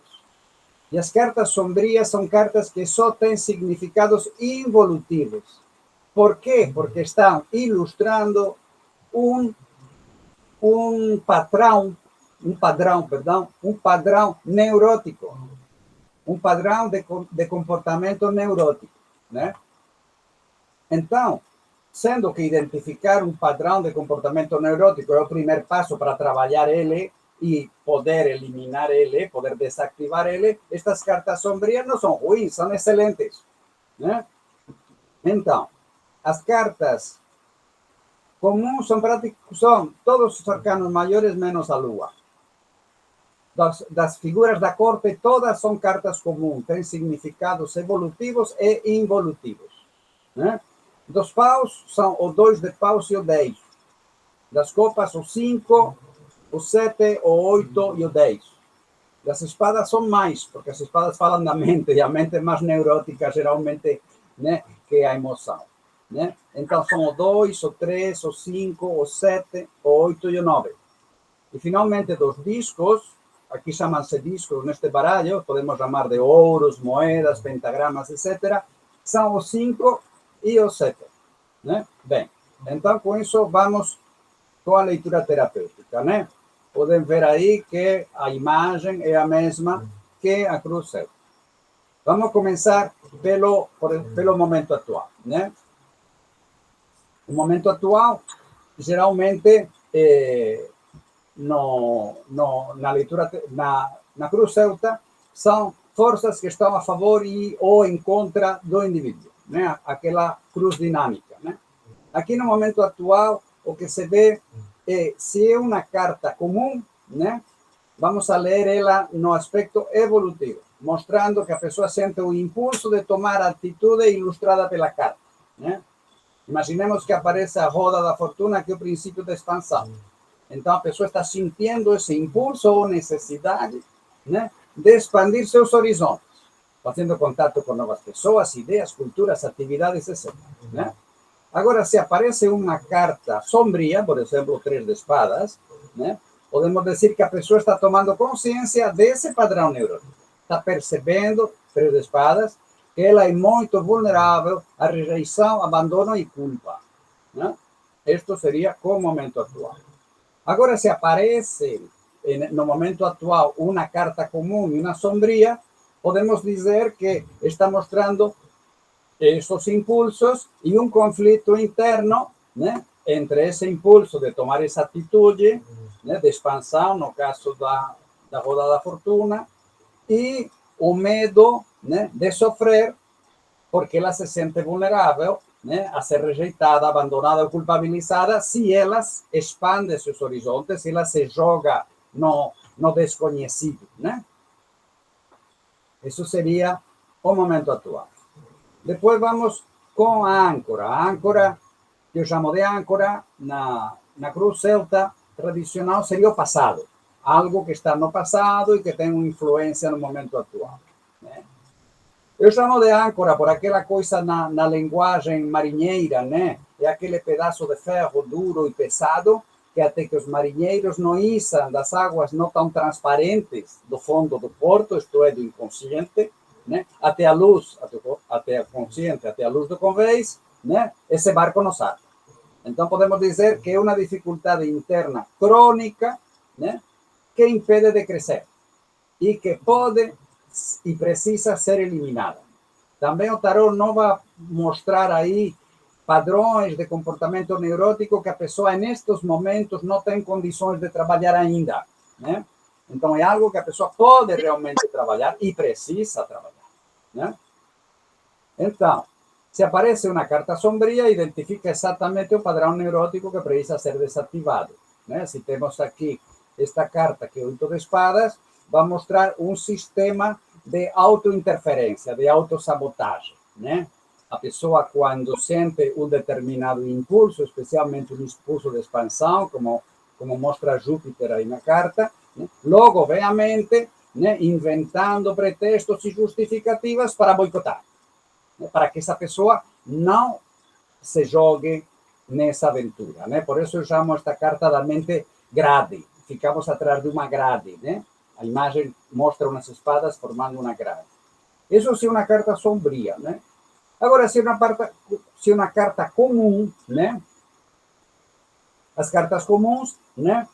E as cartas sombrias são cartas que só têm significados involutivos. Por quê? Porque estão ilustrando um padrão neurótico, um padrão de comportamento neurótico, né? Então, sendo que identificar um padrão de comportamento neurótico é o primeiro passo para trabalhar ele e poder eliminar ele, poder desactivar ele, estas cartas sombrias não são ruins, são excelentes, né? Então, as cartas comuns são todos os arcanos maiores menos a lua. Das figuras da corte, todas são cartas comuns, têm significados evolutivos e involutivos, né? Dos paus são o 2 de paus e o 10. Das copas, o 5, o 7, o 8 e o 10. Das espadas são mais, porque as espadas falam da mente, e a mente é mais neurótica, geralmente, né, que a emoção, né? Então, são o 2, o 3, o 5, o 7, o 8 e o 9. E, finalmente, dos discos, aqui chamam-se discos neste baralho, podemos chamar de ouros, moedas, pentagramas, etc., são o 5 e o 7, né? Bem, então, com isso, vamos com a leitura terapêutica, né? Podem ver aí que a imagem é a mesma que a cruz celta. Vamos começar pelo momento atual, né? O momento atual, geralmente, na leitura, na cruz celta, são forças que estão a favor ou em contra do indivíduo, né? Aquela cruz dinâmica, né? Aqui no momento atual, o que se vê é, se é uma carta comum, né? Vamos a ler ela no aspecto evolutivo, mostrando que a pessoa sente o impulso de tomar a atitude ilustrada pela carta, né? Imaginemos que aparece a roda da fortuna, que é o princípio da expansão. Então, a pessoa está sentindo esse impulso ou necessidade, né, de expandir seus horizontes, fazendo contato com novas pessoas, ideias, culturas, atividades, etc., né? Agora, se aparece uma carta sombria, por exemplo, o 3 de espadas, né, podemos dizer que a pessoa está tomando consciência desse padrão neurótico. Está percebendo, 3 de espadas, que ela é muito vulnerável à rejeição, abandono e culpa, né? Este seria o momento atual. Agora, se aparece no momento atual uma carta comum e uma sombria, podemos dizer que está mostrando esses impulsos e um conflito interno, né, entre esse impulso de tomar essa atitude, né, de expansão, no caso da roda da fortuna, e o medo, né, de sofrer, porque ela se sente vulnerável, né, a ser rejeitada, abandonada ou culpabilizada se elas expandem seus horizontes, se ela se joga no desconhecido, né? Isso seria o momento atual. Depois vamos com a âncora. A âncora, que eu chamo de âncora, na cruz celta tradicional, seria o passado. Algo que está no passado e que tem uma influência no momento atual, né? Eu chamo de âncora por aquela coisa na linguagem marinheira, né? É aquele pedaço de ferro duro e pesado que até que os marinheiros não içam das águas não tão transparentes do fundo do porto, isto é, do inconsciente, né? Até a luz, até a consciente, até a luz do convés, né? Esse barco não sabe. Então, podemos dizer que é uma dificuldade interna crônica, né, que impede de crescer e que pode e precisa ser eliminada. Também o tarot não vai mostrar aí padrões de comportamento neurótico que a pessoa, nestes momentos, não tem condições de trabalhar ainda, né? Então, é algo que a pessoa pode realmente trabalhar e precisa trabalhar, né? Então, se aparece uma carta sombria, identifica exatamente o padrão neurótico que precisa ser desativado, né? Se temos aqui esta carta, que é o 8 de espadas, vai mostrar um sistema de autointerferência, de autossabotagem, né? A pessoa, quando sente um determinado impulso, especialmente um impulso de expansão, como mostra Júpiter aí na carta, né? Logo vem à mente né, inventando pretextos e justificativas para boicotar, né, para que essa pessoa não se jogue nessa aventura, né? Por isso eu chamo esta carta da mente grade. Ficamos atrás de uma grade, né? A imagem mostra umas espadas formando uma grade. Isso é uma carta sombria, né? Agora, se é uma carta comum, né? As cartas comuns, né?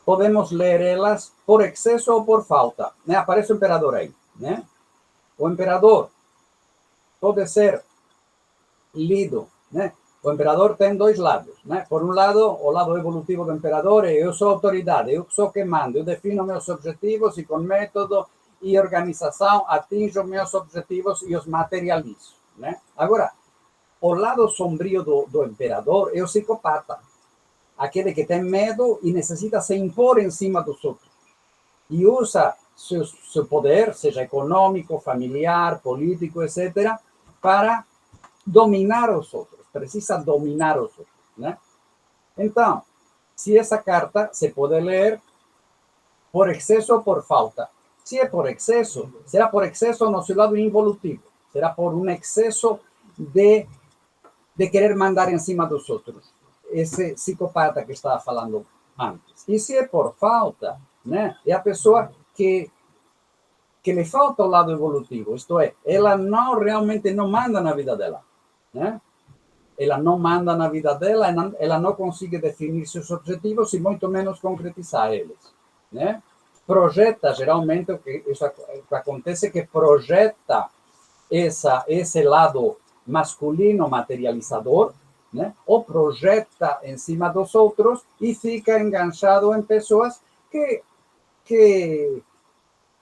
Podemos ler elas por excesso ou por falta, né? Aparece o imperador aí, né? O imperador pode ser lido, né? O imperador tem dois lados, né? Por um lado, o lado evolutivo do imperador é eu sou autoridade, eu sou quem manda, eu defino meus objetivos e com método e organização atinjo meus objetivos e os materializo, né? Agora, o lado sombrio do imperador é o psicopata, aquele que tem medo e necessita se impor em cima dos outros e usa seu poder, seja econômico, familiar, político, etc., para dominar os outros, precisa dominar os outros, né? Então, se essa carta se pode ler por excesso ou por falta. Se é por excesso, será por excesso no seu lado involutivo, será por um excesso de querer mandar em cima dos outros, esse psicopata que estava falando antes. E se é por falta, né, é a pessoa que lhe falta o lado evolutivo, isto é, ela não realmente não manda na vida dela, né? Ela não manda na vida dela, ela não consegue definir seus objetivos e muito menos concretizar eles, né? Projeta, geralmente, o que acontece é que projeta esse lado masculino materializador, né? O projeta em cima dos outros e fica enganchado em pessoas que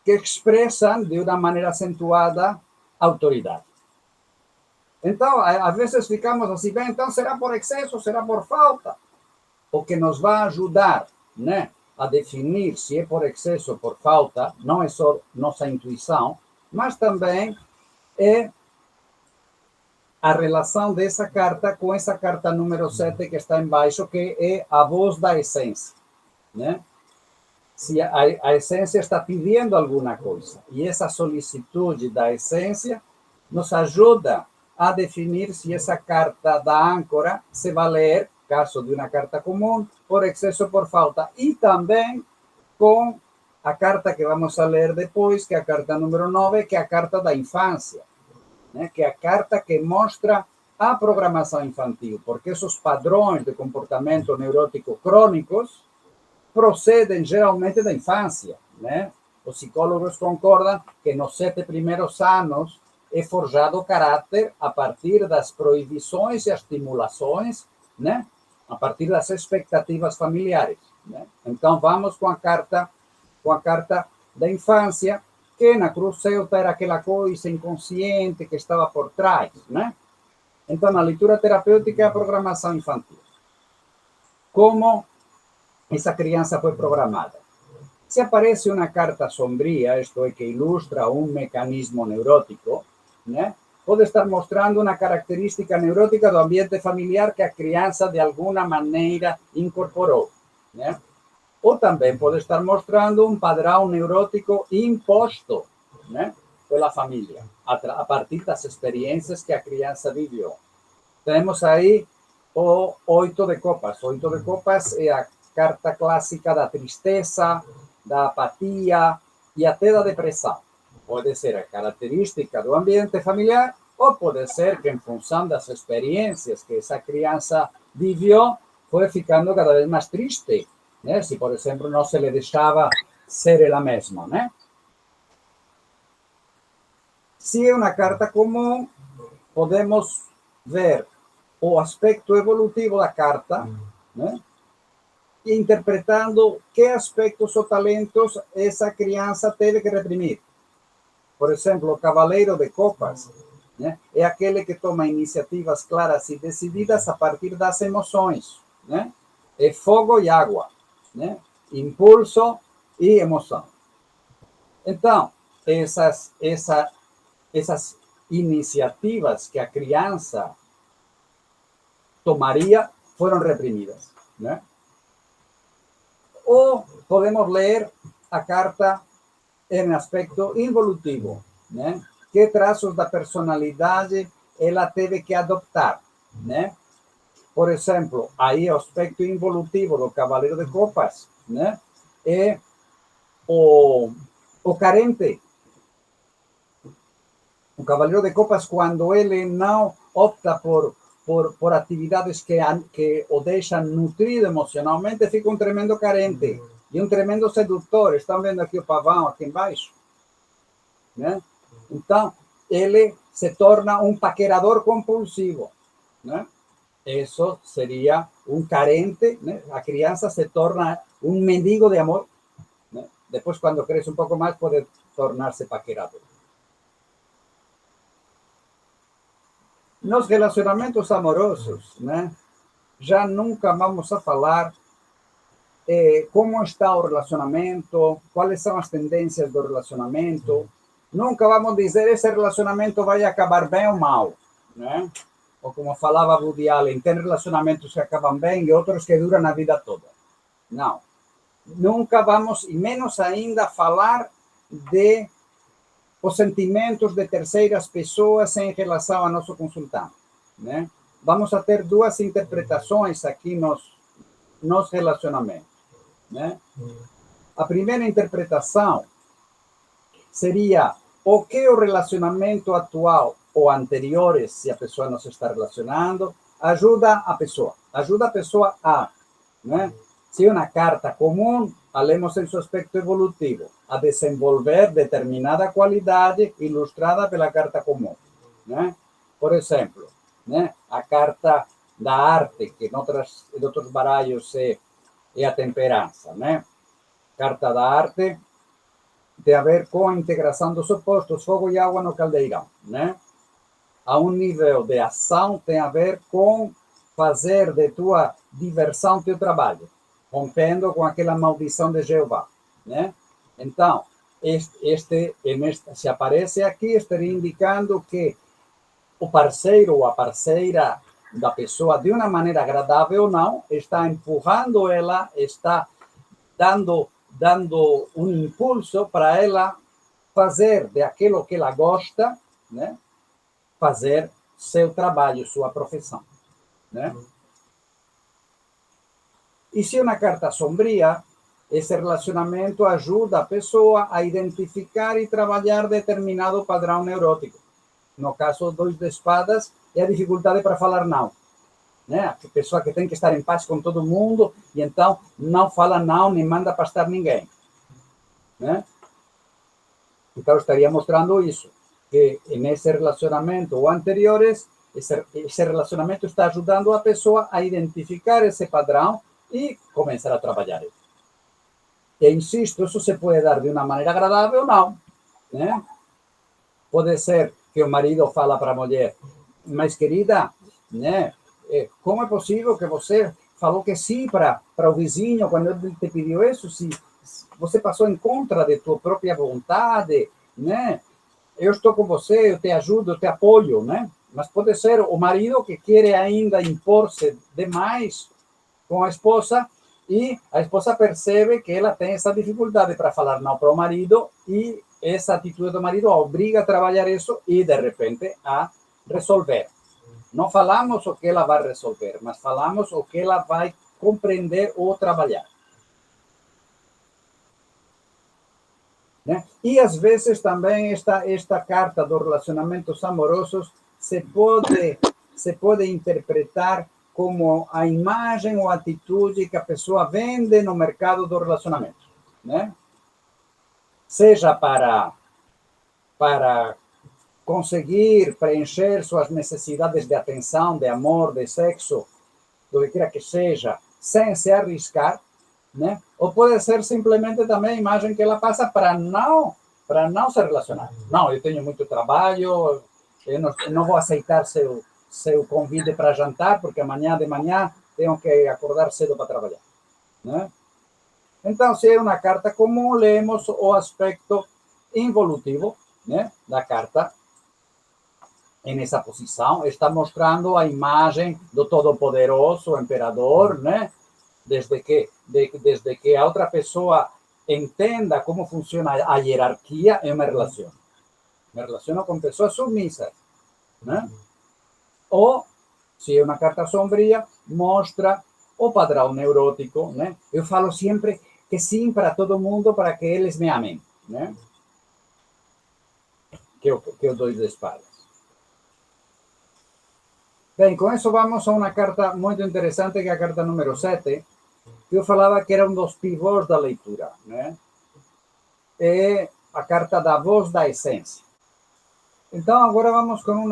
expressam de uma maneira acentuada autoridade. Então, às vezes ficamos assim, bem, então será por excesso, será por falta? O que nos vai ajudar, né, a definir se é por excesso ou por falta, não é só nossa intuição, mas também é a relação dessa carta com essa carta número 7 que está embaixo, que é a voz da essência, né? Se a essência está pedindo alguma coisa, e essa solicitude da essência nos ajuda a definir se essa carta da âncora se vai ler, caso de uma carta comum, por excesso ou por falta. E também com a carta que vamos a ler depois, que é a carta número 9, que é a carta da infância, né? Que é a carta que mostra a programação infantil, porque esses padrões de comportamento neurótico crônicos procedem geralmente da infância, né? Os psicólogos concordam que nos 7 primeiros anos é forjado o caráter a partir das proibições e estimulações, né? A partir das expectativas familiares, né? Então vamos com a carta da infância, que na cruz celta era aquela coisa inconsciente que estava por trás, né? Então na leitura terapêutica é a programação infantil. Como essa criança foi programada. Se aparece uma carta sombria, isto é, que ilustra um mecanismo neurótico, né? Pode estar mostrando uma característica neurótica do ambiente familiar que a criança de alguma maneira incorporou, né? Ou também pode estar mostrando um padrão neurótico imposto, né, pela família, a partir das experiências que a criança viveu. Temos aí o 8 de copas. O 8 de copas é a carta clássica da tristeza, da apatia e até da depressão. Pode ser a característica do ambiente familiar ou pode ser que, em função das experiências que essa criança viveu, foi ficando cada vez mais triste, né? Se, por exemplo, não se lhe deixava ser ela mesma, né? Se é uma carta comum, podemos ver o aspecto evolutivo da carta, né? E interpretando que aspectos ou talentos essa criança teve que reprimir. Por exemplo, o cavaleiro de copas, né, é aquele que toma iniciativas claras e decididas a partir das emoções, né? É fogo e água, né? Impulso e emoção. Então, essas iniciativas que a criança tomaria foram reprimidas, né? Ou podemos ler a carta em aspecto involutivo, né? Que traços da personalidade ela teve que adoptar, né? Por exemplo, aí o aspecto involutivo do Cavaleiro de Copas, né? É o carente. O Cavaleiro de Copas, quando ele não opta por atividades que o deixam nutrido emocionalmente, fica um tremendo carente e um tremendo sedutor. Estão vendo aqui o pavão aqui embaixo? Né? Então, ele se torna um paquerador compulsivo, né? Isso seria um carente, né? A criança se torna um mendigo de amor, né? Depois, quando cresce um pouco mais, pode tornar-se paquerador. Nos relacionamentos amorosos, né? Já nunca vamos a falar como está o relacionamento, quais são as tendências do relacionamento. Nunca vamos dizer esse relacionamento vai acabar bem ou mal, né? Ou como falava Woody Allen, tem relacionamentos que acabam bem e outros que duram a vida toda. Não. Nunca vamos, e menos ainda, falar de os sentimentos de terceiras pessoas em relação ao nosso consultante, né? Vamos a ter duas interpretações aqui nos relacionamentos, né? A primeira interpretação seria o que o relacionamento atual ou anteriores, se a pessoa não se está relacionando, ajuda a pessoa a, né? Se uma carta comum, falemos em seu aspecto evolutivo, a desenvolver determinada qualidade ilustrada pela carta comum, né? Por exemplo, né? A carta da arte, que em outros baralhos é a temperança, né? Carta da arte tem a ver com a integração dos opostos, fogo e água no caldeirão, né? A um nível de ação tem a ver com fazer de tua diversão teu trabalho, rompendo com aquela maldição de Jeová, né? Então, se aparece aqui, estaria indicando que o parceiro ou a parceira da pessoa, de uma maneira agradável ou não, está empurrando ela, está dando um impulso para ela fazer de aquilo que ela gosta, né? Fazer seu trabalho, sua profissão, né? E se uma carta sombria, esse relacionamento ajuda a pessoa a identificar e trabalhar determinado padrão neurótico. No caso, 2 de espadas, é a dificuldade para falar não, né? A pessoa que tem que estar em paz com todo mundo e então não fala não, nem manda pastar ninguém, né? Então, estaria mostrando isso, que nesse relacionamento ou anteriores, esse relacionamento está ajudando a pessoa a identificar esse padrão e começar a trabalhar isso. E insisto, isso se pode dar de uma maneira agradável ou não, né? Pode ser que o marido fala para a mulher, mas querida, né? Como é possível que você falou que sim para o vizinho quando ele te pediu isso, se você passou em contra de tua própria vontade, né? Eu estou com você, eu te ajudo, eu te apoio, né? Mas pode ser o marido que quer ainda impor-se demais com a esposa e a esposa percebe que ela tem essa dificuldade para falar não para o marido e essa atitude do marido a obriga a trabalhar isso e, de repente, a resolver. Não falamos o que ela vai resolver, mas falamos o que ela vai compreender ou trabalhar, né? E às vezes também esta carta dos relacionamentos amorosos se pode interpretar como a imagem ou atitude que a pessoa vende no mercado do relacionamento, né? Seja para conseguir preencher suas necessidades de atenção, de amor, de sexo, do que quer que seja, sem se arriscar, né? Ou pode ser simplesmente também a imagem que ela passa para não se relacionar. Não, eu tenho muito trabalho, eu não vou aceitar seu convite para jantar, porque amanhã de manhã tenho que acordar cedo para trabalhar, né? Então, se é uma carta comum, lemos o aspecto involutivo, né, da carta. Nessa posição, está mostrando a imagem do Todo-Poderoso, o Imperador, né? Desde que a outra pessoa entenda como funciona a hierarquia em uma relação. Me relaciono com pessoas submissas, né? Ou, se é uma carta sombria, mostra o padrão neurótico, né? Eu falo sempre que sim para todo mundo, para que eles me amem, né? Que é o dois de espadas. Bem, com isso vamos a uma carta muito interessante, que é a carta número 7, que eu falava que era um dos pivôs da leitura, né? É a carta da voz da essência. Então, agora vamos com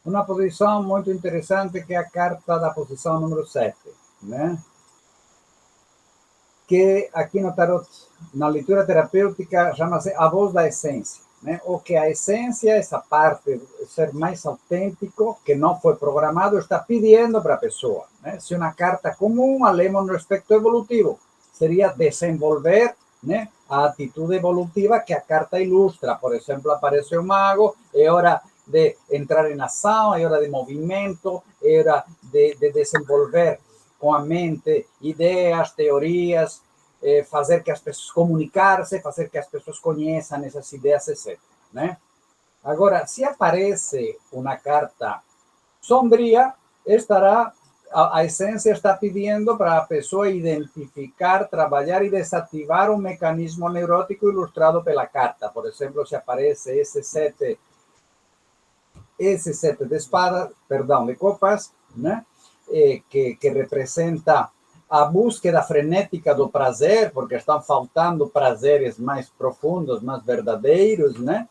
uma posição muito interessante, que é a carta da posição número 7, né? Que aqui no tarot, na leitura terapêutica, chama-se a voz da essência, né? O que a essência, essa parte, ser mais autêntico, que não foi programado, está pedindo para a pessoa, né? Se uma carta comum, a lemos no aspecto evolutivo, seria desenvolver, né, a atitude evolutiva que a carta ilustra. Por exemplo, aparece o mago, é hora de entrar em ação, é hora de movimento, é hora de desenvolver com a mente ideias, teorias, fazer que as pessoas comunicar-se, fazer que as pessoas conheçam essas ideias, etc. Né? Agora, se aparece uma carta sombria, estará a essência está pedindo para a pessoa identificar, trabalhar e desativar um mecanismo neurótico ilustrado pela carta. Por exemplo, se aparece esse sete de espadas, perdão, de copas, né? Que representa a búsqueda frenética do prazer, porque estão faltando prazeres mais profundos, mais verdadeiros, né?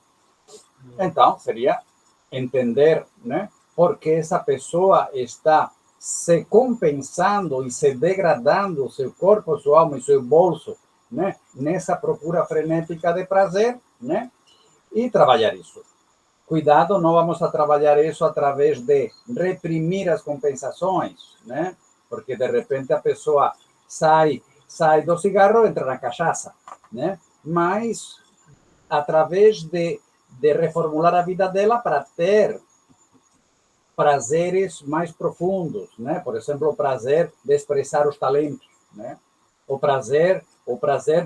Então, seria entender, né, por que essa pessoa está se compensando e se degradando seu corpo, sua alma e seu bolso, né, nessa procura frenética de prazer, né? E trabalhar isso. Cuidado, não vamos a trabalhar isso através de reprimir as compensações, né? Porque de repente a pessoa sai do cigarro, entra na cachaça, né? Mas através de reformular a vida dela para ter prazeres mais profundos, né? Por exemplo, o prazer de expressar os talentos, né? O prazer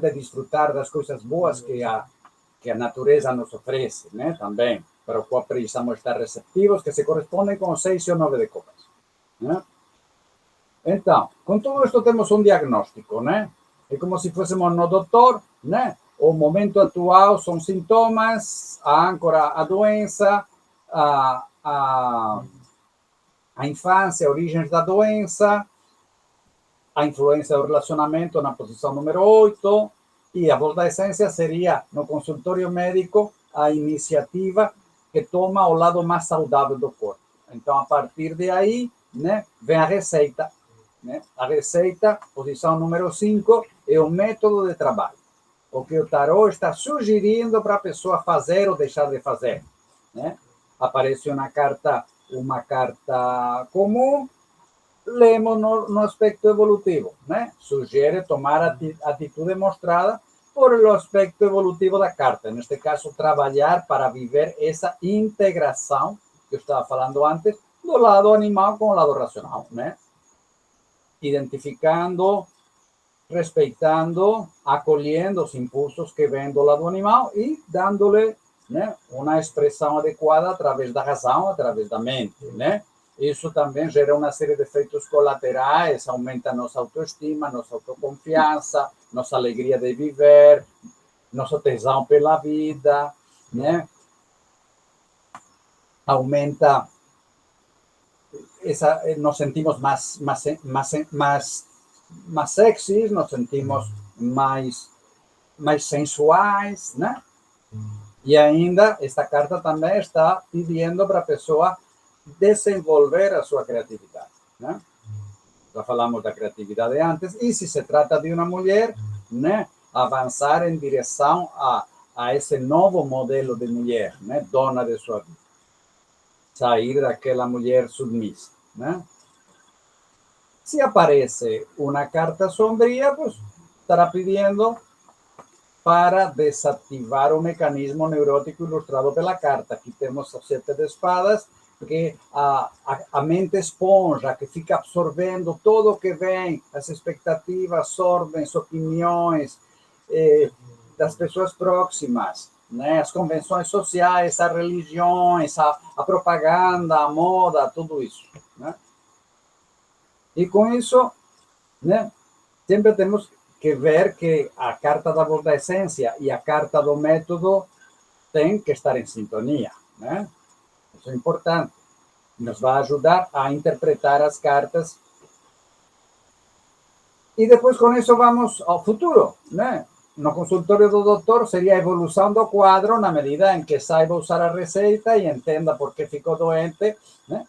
de desfrutar das coisas boas que a natureza nos oferece, né? Também, para o qual precisamos estar receptivos, que se correspondem com o 6 e o 9 de copas, né? Então, com tudo isto temos um diagnóstico, né? É como se fôssemos no doutor, né? O momento atual são sintomas, a âncora, a doença, a infância, origens da doença, a influência do relacionamento na posição número 8, e a voz da essência seria, no consultório médico, a iniciativa que toma o lado mais saudável do corpo. Então, a partir de aí, né, vem a receita. Né? A receita, posição número 5, é o método de trabalho. O que o tarô está sugerindo para a pessoa fazer ou deixar de fazer. Né? Aparece uma carta comum, lemos no aspecto evolutivo, né? Sugere tomar a atitude mostrada por o aspecto evolutivo da carta. Neste caso, trabalhar para viver essa integração que eu estava falando antes, do lado animal com o lado racional, né? Identificando, respeitando, acolhendo os impulsos que vêm do lado animal e dando-lhe, né, uma expressão adequada através da razão, através da mente, né? Isso também gera uma série de efeitos colaterais, aumenta nossa autoestima, nossa autoconfiança, nossa alegria de viver, nosso tesão pela vida, né? Aumenta nos sentimos mais sexys, nos sentimos mais sensuais, né? E ainda, esta carta também está pedindo para a pessoa desenvolver a sua criatividade, né? Já falamos da criatividade antes, e se trata de uma mulher, né, avançar em direção a esse novo modelo de mulher, né, dona de sua vida. Sair daquela mulher submissa, né? Se aparece uma carta sombria, pues estará pedindo para desativar o mecanismo neurótico ilustrado pela carta. Aqui temos o 7 de espadas, que a mente esponja, que fica absorvendo tudo o que vem, as expectativas, ordens, opiniões, das pessoas próximas, né? As convenções sociais, as religiões, a propaganda, a moda, tudo isso, né? E com isso, né, sempre temos que ver que a carta da voz da essência e a carta do método têm que estar em sintonia, né? Isso é importante. Nos vai ajudar a interpretar as cartas. E depois, com isso, vamos ao futuro, né? No consultório do doutor seria a evolução do quadro na medida em que saiba usar a receita e entenda por que ficou doente, né?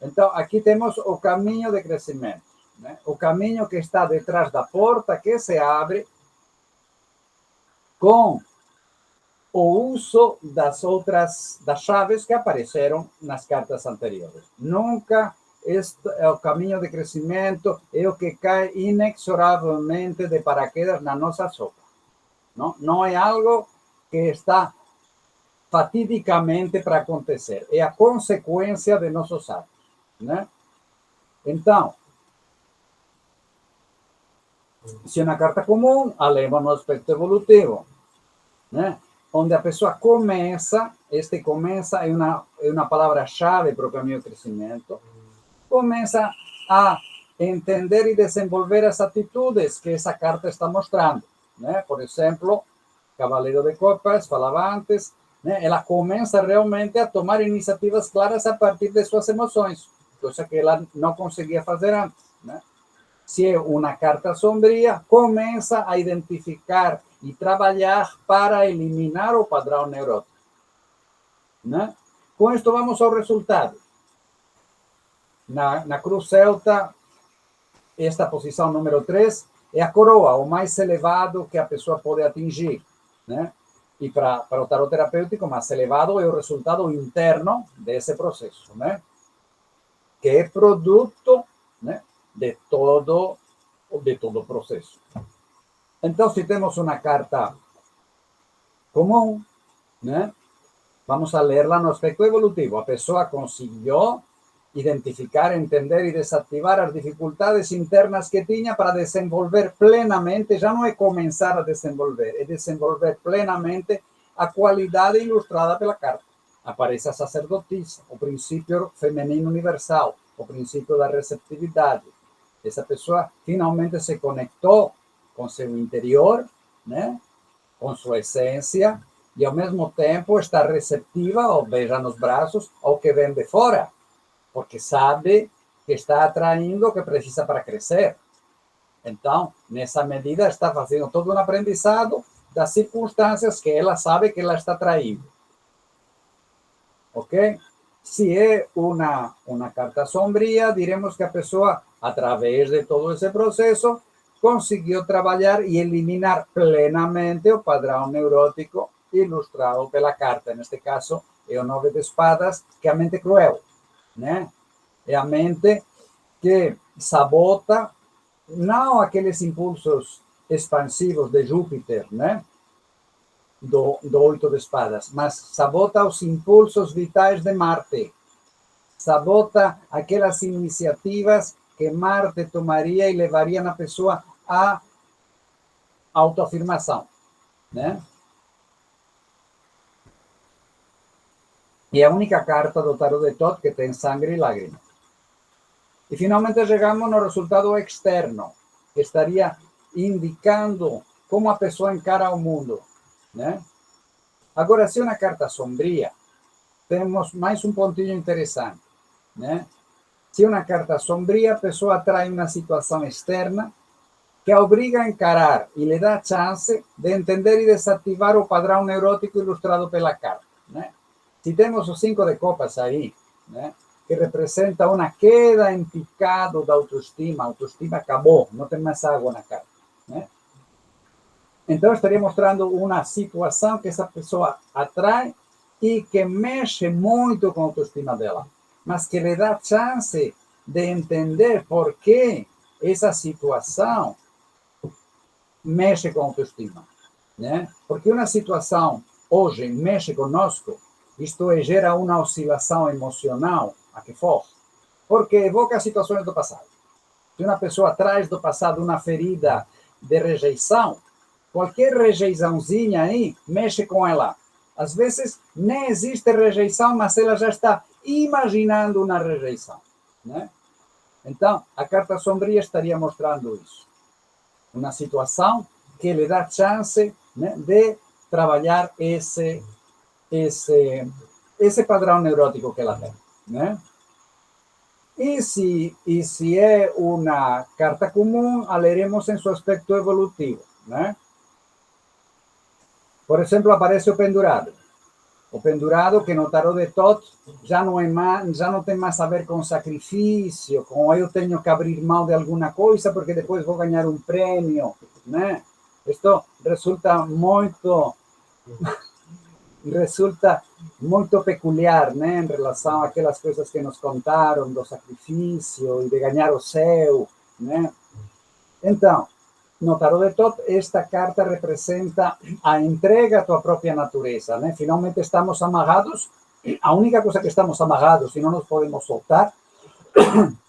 Então, aqui temos o caminho de crescimento, né? O caminho que está detrás da porta que se abre com o uso das chaves que apareceram nas cartas anteriores. Nunca este é o caminho de crescimento, é o que cai inexoravelmente de paraquedas na nossa sopa. Não é algo que está fatidicamente para acontecer, é a consequência de nossos atos, né? Então, se é uma carta comum, a leva no aspecto evolutivo, né? Onde a pessoa começa é uma palavra-chave para o caminho do crescimento, começa a entender e desenvolver as atitudes que essa carta está mostrando, né? Por exemplo, Cavaleiro de Copas, falava antes, né? Ela começa realmente a tomar iniciativas claras a partir de suas emoções, coisa que ela não conseguia fazer antes, né? Se é uma carta sombria, começa a identificar e trabalhar para eliminar o padrão neurótico, né? Com isto, vamos ao resultado. Na cruz celta, esta posição número 3 é a coroa, o mais elevado que a pessoa pode atingir, né? E para o tarot terapêutico, mais elevado é o resultado interno desse processo, né? Que é produto, né, de todo o processo. Então, se temos uma carta comum, né, vamos a lerla no aspecto evolutivo. A pessoa conseguiu identificar, entender e desativar as dificuldades internas que tinha para desenvolver plenamente, já não é começar a desenvolver, é desenvolver plenamente a qualidade ilustrada pela carta. Aparece a sacerdotisa, o princípio feminino universal, o princípio da receptividade. Essa pessoa finalmente se conectou com seu interior, né, com sua essência, e ao mesmo tempo está receptiva, ou beija nos braços, ao que vem de fora, porque sabe que está atraindo o que precisa para crescer. Então, nessa medida, está fazendo todo um aprendizado das circunstâncias que ela sabe que ela está atraindo. Ok? Se é uma carta sombria, diremos que a pessoa, através de todo esse processo, conseguiu trabalhar e eliminar plenamente o padrão neurótico ilustrado pela carta. Neste caso, é o 9 de espadas, que é a mente cruel, né? É a mente que sabota não aqueles impulsos expansivos de Júpiter, né? Do 8 de espadas, mas sabota os impulsos vitais de Marte. Sabota aquelas iniciativas que Marte tomaria e levaria na pessoa à autoafirmação, né? E é a única carta do tarot de Thoth que tem sangue e lágrimas. E finalmente chegamos no resultado externo, que estaria indicando como a pessoa encara o mundo, né? Agora, se é uma carta sombria, temos mais um pontinho interessante, né? Se é uma carta sombria, a pessoa atrai uma situação externa que a obriga a encarar e lhe dá a chance de entender e desativar o padrão neurótico ilustrado pela carta, né? Se temos o 5 de copas aí, né, que representa uma queda em picado da autoestima, a autoestima acabou, não tem mais água na carta, né? Então, estaria mostrando uma situação que essa pessoa atrai e que mexe muito com a autoestima dela, mas que lhe dá chance de entender por que essa situação mexe com a autoestima, né? Porque uma situação hoje mexe conosco, isto é, gera uma oscilação emocional, a que for, porque evoca situações do passado. Se uma pessoa traz do passado uma ferida de rejeição, Qualquer rejeiçãozinha aí, mexe com ela. Às vezes, nem existe rejeição, mas ela já está imaginando uma rejeição, né? Então, a carta sombria estaria mostrando isso. Uma situação que lhe dá chance, né, de trabalhar esse padrão neurótico que ela tem, né? E se é uma carta comum, a leremos em seu aspecto evolutivo, né? Por exemplo, aparece o pendurado. O pendurado, que no tarot de Thoth já não tem mais a ver com sacrifício, com eu tenho que abrir mão de alguma coisa porque depois vou ganhar um prêmio, né? Isto resulta muito peculiar, né, em relação àquelas coisas que nos contaram do sacrifício e de ganhar o céu, né? Então, no tarot de Thoth, esta carta representa a entrega à tua própria natureza, né? Finalmente estamos amarrados, a única coisa que estamos amarrados e não nos podemos soltar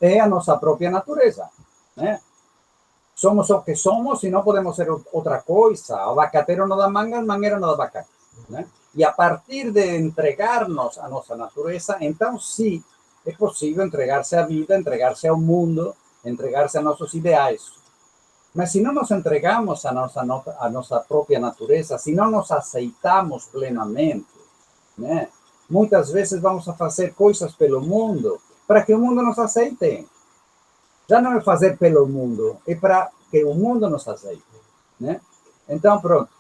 é a nossa própria natureza, né? Somos o que somos e não podemos ser outra coisa. O abacateiro não dá mangas, mangueiro não dá abacate, né? E a partir de entregar-nos à nossa natureza, então sim, é possível entregar-se à vida, entregar-se ao mundo, entregar-se a nossos ideais. Mas se não nos entregamos à nossa própria natureza, se não nos aceitamos plenamente, né, muitas vezes vamos a fazer coisas pelo mundo para que o mundo nos aceite. Já não é fazer pelo mundo, é para que o mundo nos aceite, né? Então, pronto.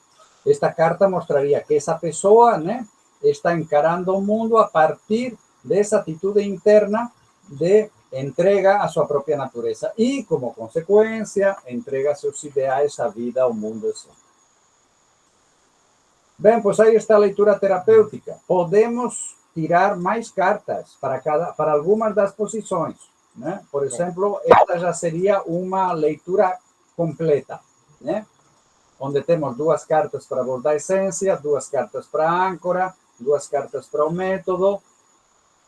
Esta carta mostraria que essa pessoa, né, está encarando o mundo a partir dessa atitude interna de entrega à sua própria natureza e, como consequência, entrega seus ideais, à vida, ao mundo, etc. Bem, pois aí está a leitura terapêutica. Podemos tirar mais cartas para algumas das posições, né? Por exemplo, esta já seria uma leitura completa, né? Onde temos 2 cartas para a voz da essência, 2 cartas para a âncora, 2 cartas para o método,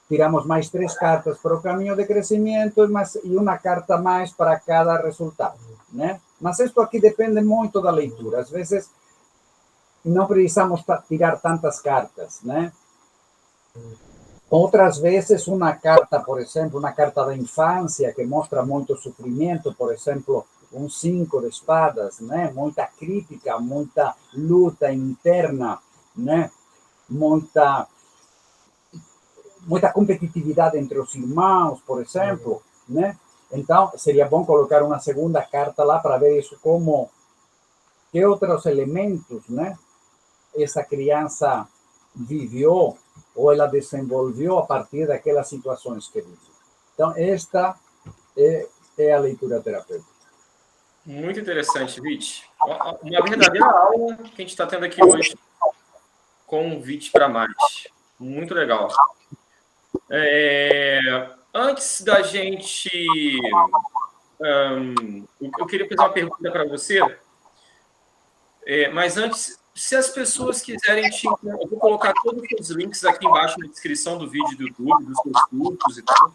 tiramos mais 3 cartas para o caminho de crescimento e uma carta mais para cada resultado, né? Mas isto aqui depende muito da leitura. Às vezes não precisamos tirar tantas cartas, né? Outras vezes uma carta, por exemplo, uma carta da infância que mostra muito sofrimento, por exemplo, um 5 de espadas, né? Muita crítica, muita luta interna, né? Muita competitividade entre os irmãos, por exemplo, né? Então, seria bom colocar uma segunda carta lá para ver isso como que outros elementos, né? Essa criança viveu ou ela desenvolveu a partir daquelas situações que viveu. Então, esta é a leitura terapêutica. Muito interessante, Vit. Uma verdadeira aula que a gente está tendo aqui hoje com o Vit para mais. Muito legal. Antes da gente... eu queria fazer uma pergunta para você, mas antes, se as pessoas quiserem te... Eu vou colocar todos os links aqui embaixo na descrição do vídeo do YouTube, dos seus cursos e tal.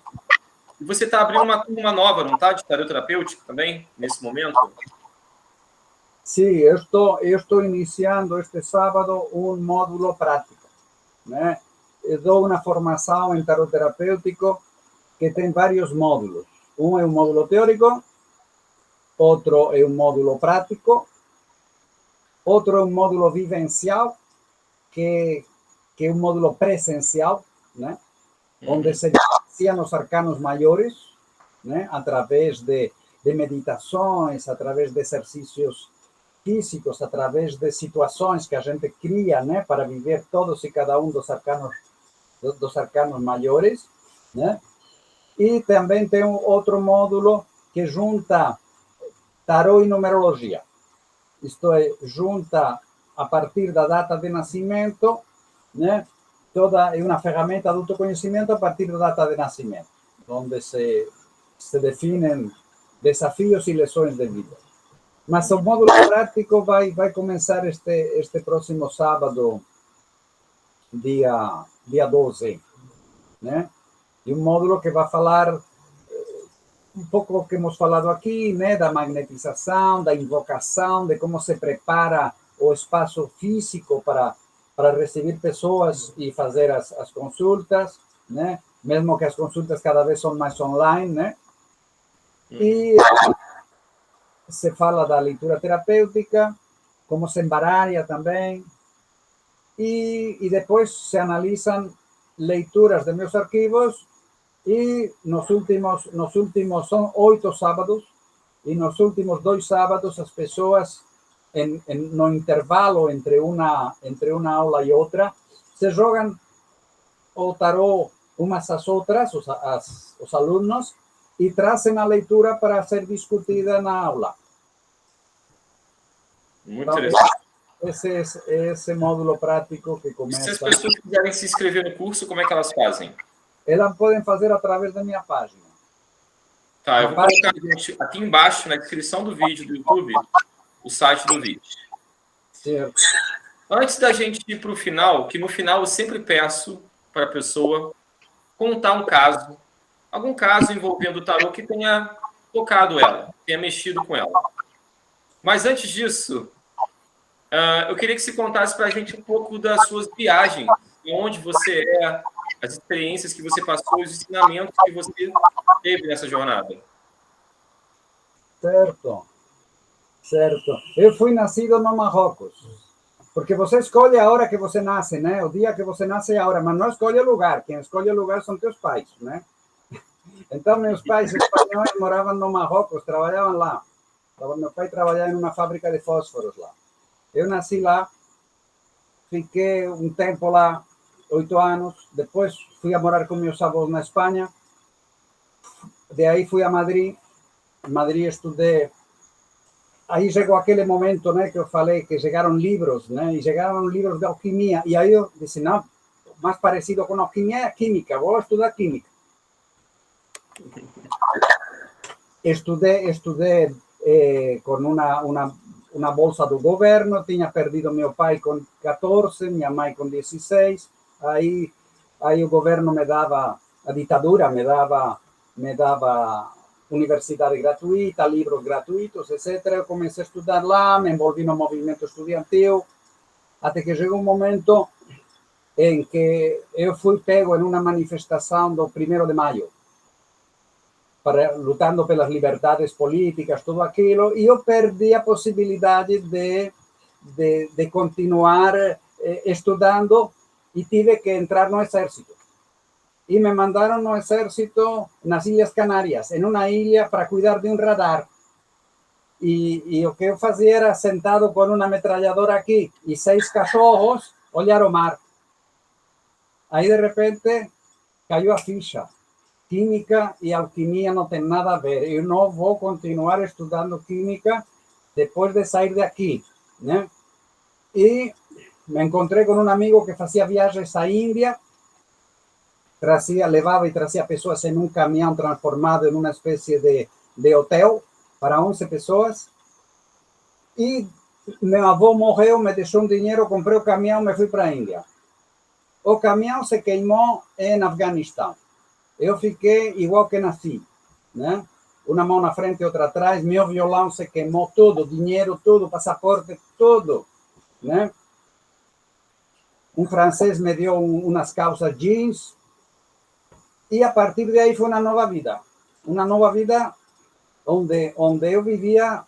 E você está abrindo uma turma nova, não está? De tarot terapêutico também, nesse momento? Sim, eu estou iniciando este sábado um módulo prático, né? Eu dou uma formação em tarot terapêutico que tem vários módulos. Um é um módulo teórico, outro é um módulo prático, outro é um módulo vivencial, que é um módulo presencial, né? Onde se iniciam os arcanos maiores, né? Através de meditações, através de exercícios físicos, através de situações que a gente cria, né? Para viver todos e cada um dos arcanos maiores, né? E também tem outro módulo que junta tarô e numerologia. Isto é, junta a partir da data de nascimento, né? É uma ferramenta de autoconhecimento a partir da data de nascimento, onde se definem desafios e lições de vida. Mas o módulo prático vai começar este próximo sábado, dia 12, né? E um módulo que vai falar pouco o que hemos falado aqui, né, da magnetização, da invocação, de como se prepara o espaço físico para receber pessoas e fazer as consultas, né? Mesmo que as consultas cada vez são mais online, né? E se fala da leitura terapêutica, como se embaralha também, e depois se analisam leituras de meus arquivos, e nos últimos são 8 sábados, e nos últimos 2 sábados as pessoas, no intervalo entre uma aula e outra, se jogam o tarô umas às outras, os alunos, e trazem a leitura para ser discutida na aula. Muito interessante. Esse módulo prático que começa... Se as pessoas quiserem se inscrever no curso, como é que elas fazem? Elas podem fazer através da minha página. Tá, eu vou colocar aqui embaixo, na descrição do vídeo do YouTube, o site do vídeo. Certo. Antes da gente ir para o final, que no final eu sempre peço para a pessoa contar um caso, algum caso envolvendo o tarô que tenha tocado ela, tenha mexido com ela. Mas antes disso, eu queria que você contasse para a gente um pouco das suas viagens, de onde você é, as experiências que você passou, os ensinamentos que você teve nessa jornada. Certo. Certo. Eu fui nascido no Marrocos. Porque você escolhe a hora que você nasce, né? O dia que você nasce é a hora, mas não escolhe o lugar. Quem escolhe o lugar são teus pais, né? Então, meus pais espanhóis moravam no Marrocos, trabalhavam lá. Meu pai trabalhava em uma fábrica de fósforos lá. Eu nasci lá, fiquei um tempo lá, 8 anos. Depois fui a morar com meus avós na Espanha. De aí fui a Madrid. Em Madrid estudei. Aí chegou aquele momento, né, que eu falei que chegaram livros, né, e chegaram livros de alquimia. E aí eu disse, não, mais parecido com alquimia é química, vou estudar química. Estudei com uma bolsa do governo, tinha perdido meu pai com 14, minha mãe com 16. Aí o governo me dava, a ditadura me dava universidade gratuita, livros gratuitos, etc. Eu comecei a estudar lá, me envolvi no movimento estudantil, até que chegou um momento em que eu fui pego em uma manifestação do 1º de maio, lutando pelas liberdades políticas, tudo aquilo, e eu perdi a possibilidade de continuar estudando e tive que entrar no exército. Y me mandaron no ejército en las Islas Canarias, en una isla para cuidar de un radar. Y lo que yo hacía era sentado con una ametralladora aquí y 6 cachorros, olhar o mar. Ahí de repente cayó a ficha. Química y alquimia no tienen nada a ver. Yo no voy a continuar estudiando química después de salir de aquí, ¿no? Y me encontré con un amigo que hacía viajes a India. Levava e trazia pessoas em um caminhão transformado em uma espécie de hotel para 11 pessoas. E meu avô morreu, me deixou um dinheiro, comprei o caminhão, me fui para a Índia. O caminhão se queimou em Afeganistão. Eu fiquei igual que nasci, né? Uma mão na frente e outra atrás. Meu violão se queimou tudo, dinheiro, tudo, passaporte, tudo, né? Um francês me deu umas calças jeans. E a partir de aí foi uma nova vida onde eu vivia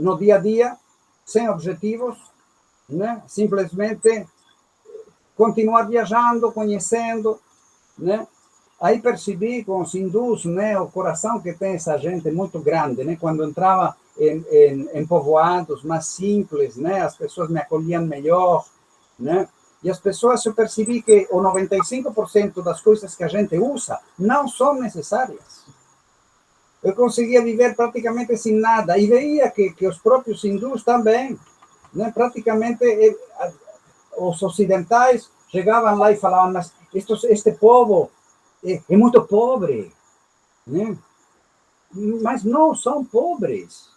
no dia a dia, sem objetivos, né? Simplesmente continuar viajando, conhecendo, né? Aí percebi com os hindus, né, o coração que tem essa gente muito grande, né? Quando entrava em povoados mais simples, né, as pessoas me acolhiam melhor, né? E as pessoas, eu percebi que o 95% das coisas que a gente usa não são necessárias. Eu conseguia viver praticamente sem nada. E veia que os próprios hindus também, né? Praticamente os ocidentais chegavam lá e falavam, mas este povo é muito pobre, né? Mas não são pobres.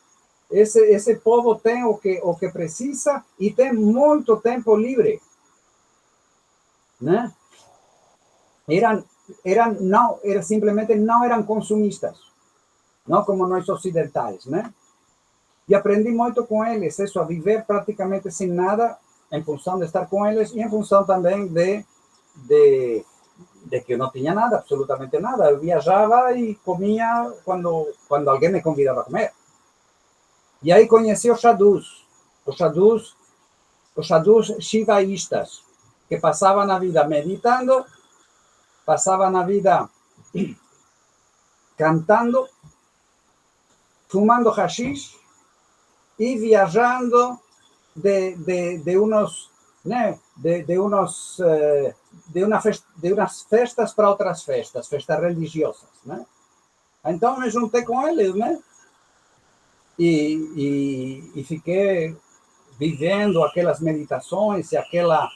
Esse povo tem o que precisa e tem muito tempo livre. Né? Simplesmente não eram consumistas. não como nós ocidentais, né? E aprendi muito com eles, isso, a viver praticamente sem nada, em função de estar com eles e em função também de que eu não tinha nada, absolutamente nada. Eu viajava e comia quando alguém me convidava a comer. E aí conheci os sadhus shivaístas, que passavam a vida meditando, passavam a vida cantando, fumando hashish y viajando de unos, né, de unas festas para outras festas religiosas, né? Então me juntei com eles, né? E fiquei vivendo aquelas meditações e aquela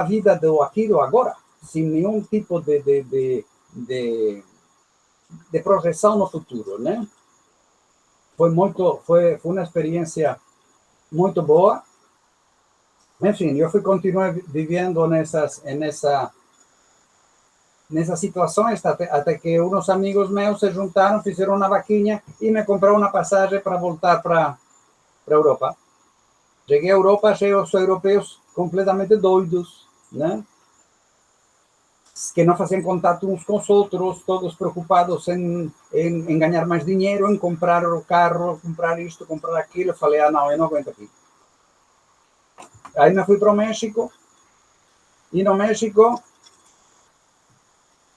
vida do aqui e do agora, sem nenhum tipo de projeção no futuro, né? Foi uma experiência muito boa. Enfim, eu continuei vivendo nessas situações até que uns amigos meus se juntaram, fizeram uma vaquinha e me compraram uma passagem para voltar para a Europa. Cheguei à Europa, achei os europeus completamente doidos, né? Que não faziam contato uns com os outros, todos preocupados em ganhar mais dinheiro, em comprar o carro, comprar isto, comprar aquilo. Eu falei, não, eu não aguento aqui. Aí me fui para o México, e no México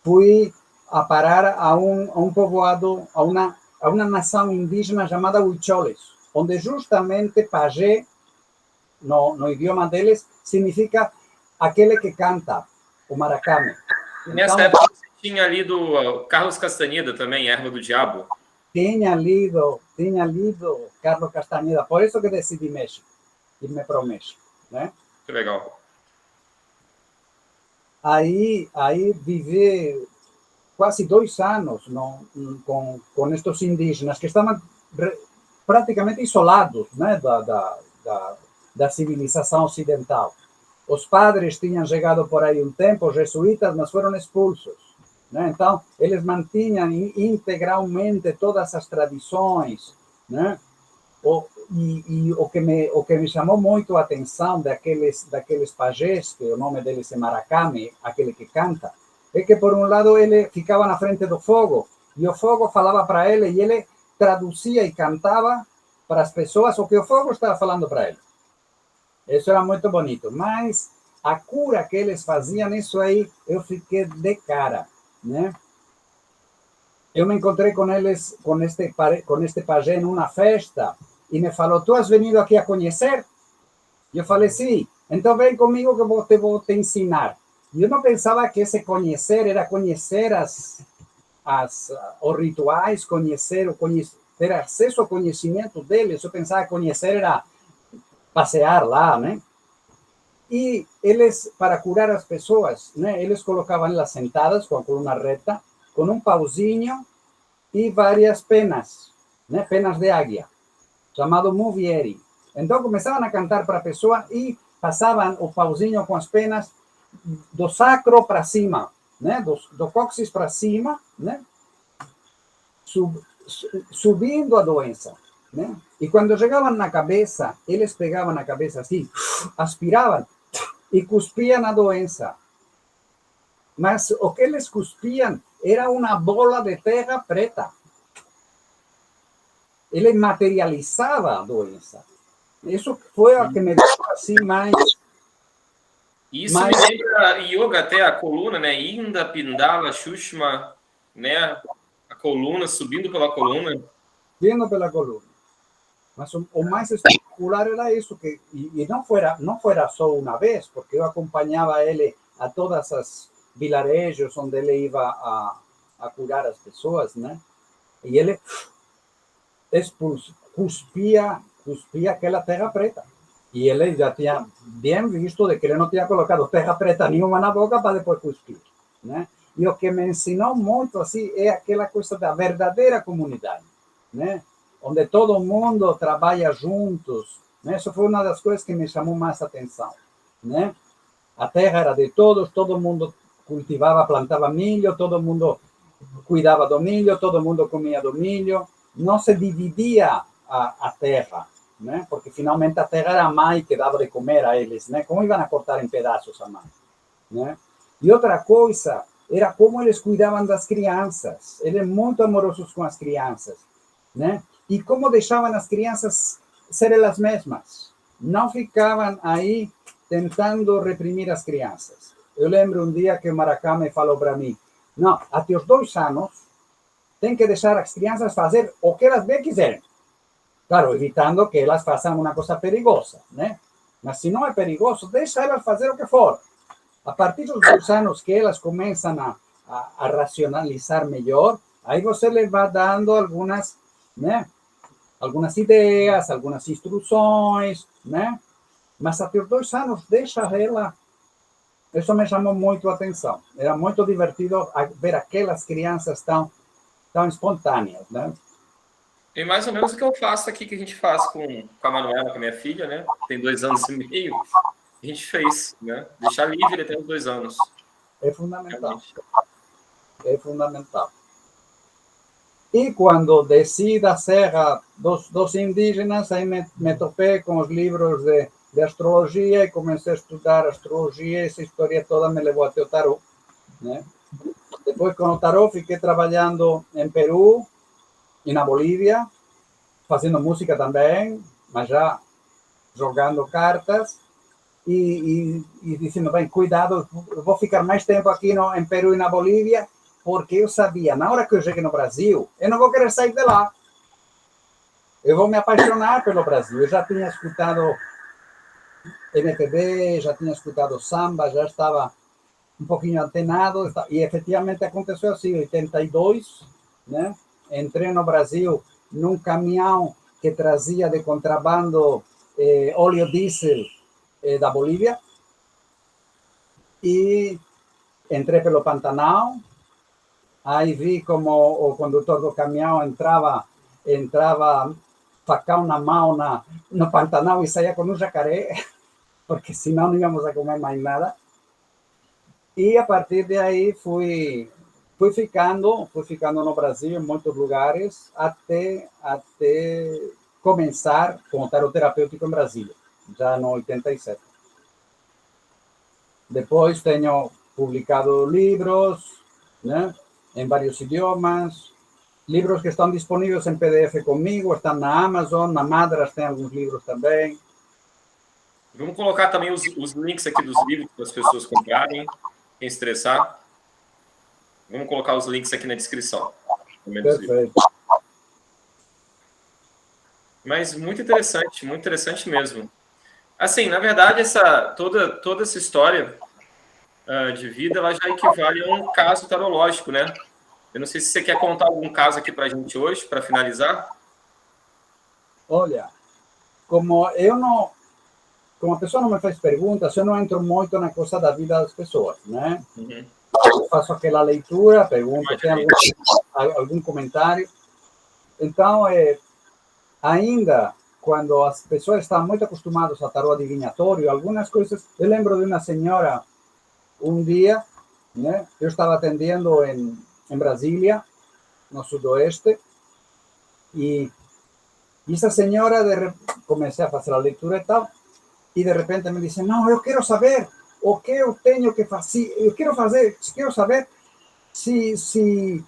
fui a parar a um povoado, a uma nação indígena chamada Huicholes, onde justamente pajé, no idioma deles, significa aquele que canta, o maracame. Nessa época você tinha lido Carlos Castaneda também, Erva do Diabo? Tinha lido Carlos Castaneda, por isso que decidi México, irme para o México, né? Que legal. Aí vivi quase 2 anos com estes indígenas que estavam praticamente isolados, né, da civilização ocidental. Os padres tinham chegado por aí um tempo, os jesuítas, mas foram expulsos, né? Então, eles mantinham integralmente todas as tradições, né? E o que me chamou muito a atenção daqueles pajés, que o nome deles é maracame, aquele que canta, é que, por um lado, ele ficava na frente do fogo, e o fogo falava para ele, e ele traduzia e cantava para as pessoas o que o fogo estava falando para ele. Isso era muito bonito, mas a cura que eles faziam, isso aí, eu fiquei de cara, né? Eu me encontrei com eles, com este pajé em uma festa, e me falou, tu has venido aqui a conhecer? E eu falei, sim, então vem comigo que eu vou te ensinar. E eu não pensava que esse conhecer era conhecer os rituais, ter acesso ao conhecimento deles. Eu pensava que conhecer era passear lá, né? E eles, para curar as pessoas, né, eles colocavam elas sentadas com a coluna reta, com um pauzinho e várias penas, né, penas de águia, chamado Muvieri. Então começavam a cantar para a pessoa e passavam o pauzinho com as penas do sacro para cima, né, do cóccix para cima, né, subindo a doença, né? E quando chegavam na cabeça, eles pegavam a cabeça assim, aspiravam e cuspiam a doença. Mas o que eles cuspiam era uma bola de terra preta. Ele materializava a doença. Isso foi o que me deixou assim mais... Isso me lembra yoga até, a coluna, né? Inda, Pindala, Shushma, né? A coluna, subindo pela coluna. Subindo pela coluna. Mas o mais espetacular era isso, que e não fora só uma vez, porque eu acompanhava ele a todas as vilarejos onde ele ia a curar as pessoas, né? E ele cuspia aquela terra preta. E ele já tinha bem visto de que ele não tinha colocado terra preta nenhuma na boca para depois cuspir, né? E o que me ensinou muito assim é aquela coisa da verdadeira comunidade, né? Onde todo mundo trabalha juntos, né? Isso foi uma das coisas que me chamou mais a atenção, né? A terra era de todos, todo mundo cultivava, plantava milho, todo mundo cuidava do milho, todo mundo comia do milho, não se dividia a terra, né? Porque finalmente a terra era a mãe que dava de comer a eles, né? Como iam a cortar em pedaços a mãe, né? E outra coisa era como eles cuidavam das crianças, eles muito amorosos com as crianças, né? E como deixavam as crianças ser elas mesmas, não ficavam aí tentando reprimir as crianças. Eu lembro um dia que o Maracá me falou para mim, não, até os 2 anos tem que deixar as crianças fazer o que elas bem quiserem. Claro, evitando que elas façam uma coisa perigosa, né? Mas se não é perigoso, deixa elas fazer o que for. A partir dos 2 anos que elas começam a racionalizar melhor, aí você lhe vai dando algumas, né? Algumas ideias, algumas instruções, né? Mas até os 2 anos, deixa ela. Isso me chamou muito a atenção. Era muito divertido ver aquelas crianças tão espontâneas, né? É mais ou menos o que eu faço aqui, que a gente faz com a Manuela, com a minha filha, né? Tem 2 anos e meio. A gente fez, né? Deixar livre até os 2 anos. É fundamental. Realmente. É fundamental. E quando desci da serra dos indígenas, aí me topei com os livros de astrologia e comecei a estudar astrologia. Essa história toda me levou até o tarô, né? Depois, com o tarô, fiquei trabalhando em Peru e na Bolívia, fazendo música também, mas já jogando cartas e dizendo, bem, cuidado, eu vou ficar mais tempo aqui em Peru e na Bolívia, porque eu sabia, na hora que eu cheguei no Brasil, eu não vou querer sair de lá. Eu vou me apaixonar pelo Brasil. Eu já tinha escutado MPB, já tinha escutado samba, já estava um pouquinho antenado, e efetivamente aconteceu assim, em 82, né? Entrei no Brasil num caminhão que trazia de contrabando óleo diesel da Bolívia, e entrei pelo Pantanal, aí vi como o condutor do caminhão entrava facão na mão no Pantanal e saía com um jacaré, porque senão não íamos a comer mais nada. E a partir de aí fui ficando no Brasil, em muitos lugares, até começar com o tarot terapêutico em Brasília, já no 87. Depois tenho publicado livros, né, em vários idiomas, livros que estão disponíveis em PDF comigo, estão na Amazon, na Madras tem alguns livros também. Vamos colocar também os links aqui dos livros para as pessoas comprarem, quem estressar. Vamos colocar os links aqui na descrição. Perfeito. Mas muito interessante mesmo. Assim, na verdade, toda essa história de vida, ela já equivale a um caso tarológico, né? Eu não sei se você quer contar algum caso aqui para a gente hoje, para finalizar. Olha, como a pessoa não me faz perguntas, eu não entro muito na coisa da vida das pessoas, né? Uhum. Eu faço aquela leitura, pergunto, tem algum comentário. Então, ainda quando as pessoas estão muito acostumadas a tarô adivinhatório, algumas coisas... Eu lembro de uma senhora, um dia, né? Eu estava atendendo em Brasília, no sudoeste, e essa senhora, comecei a fazer a leitura e tal, e de repente me disse, não, eu quero saber o que eu tenho que fazer, quero saber se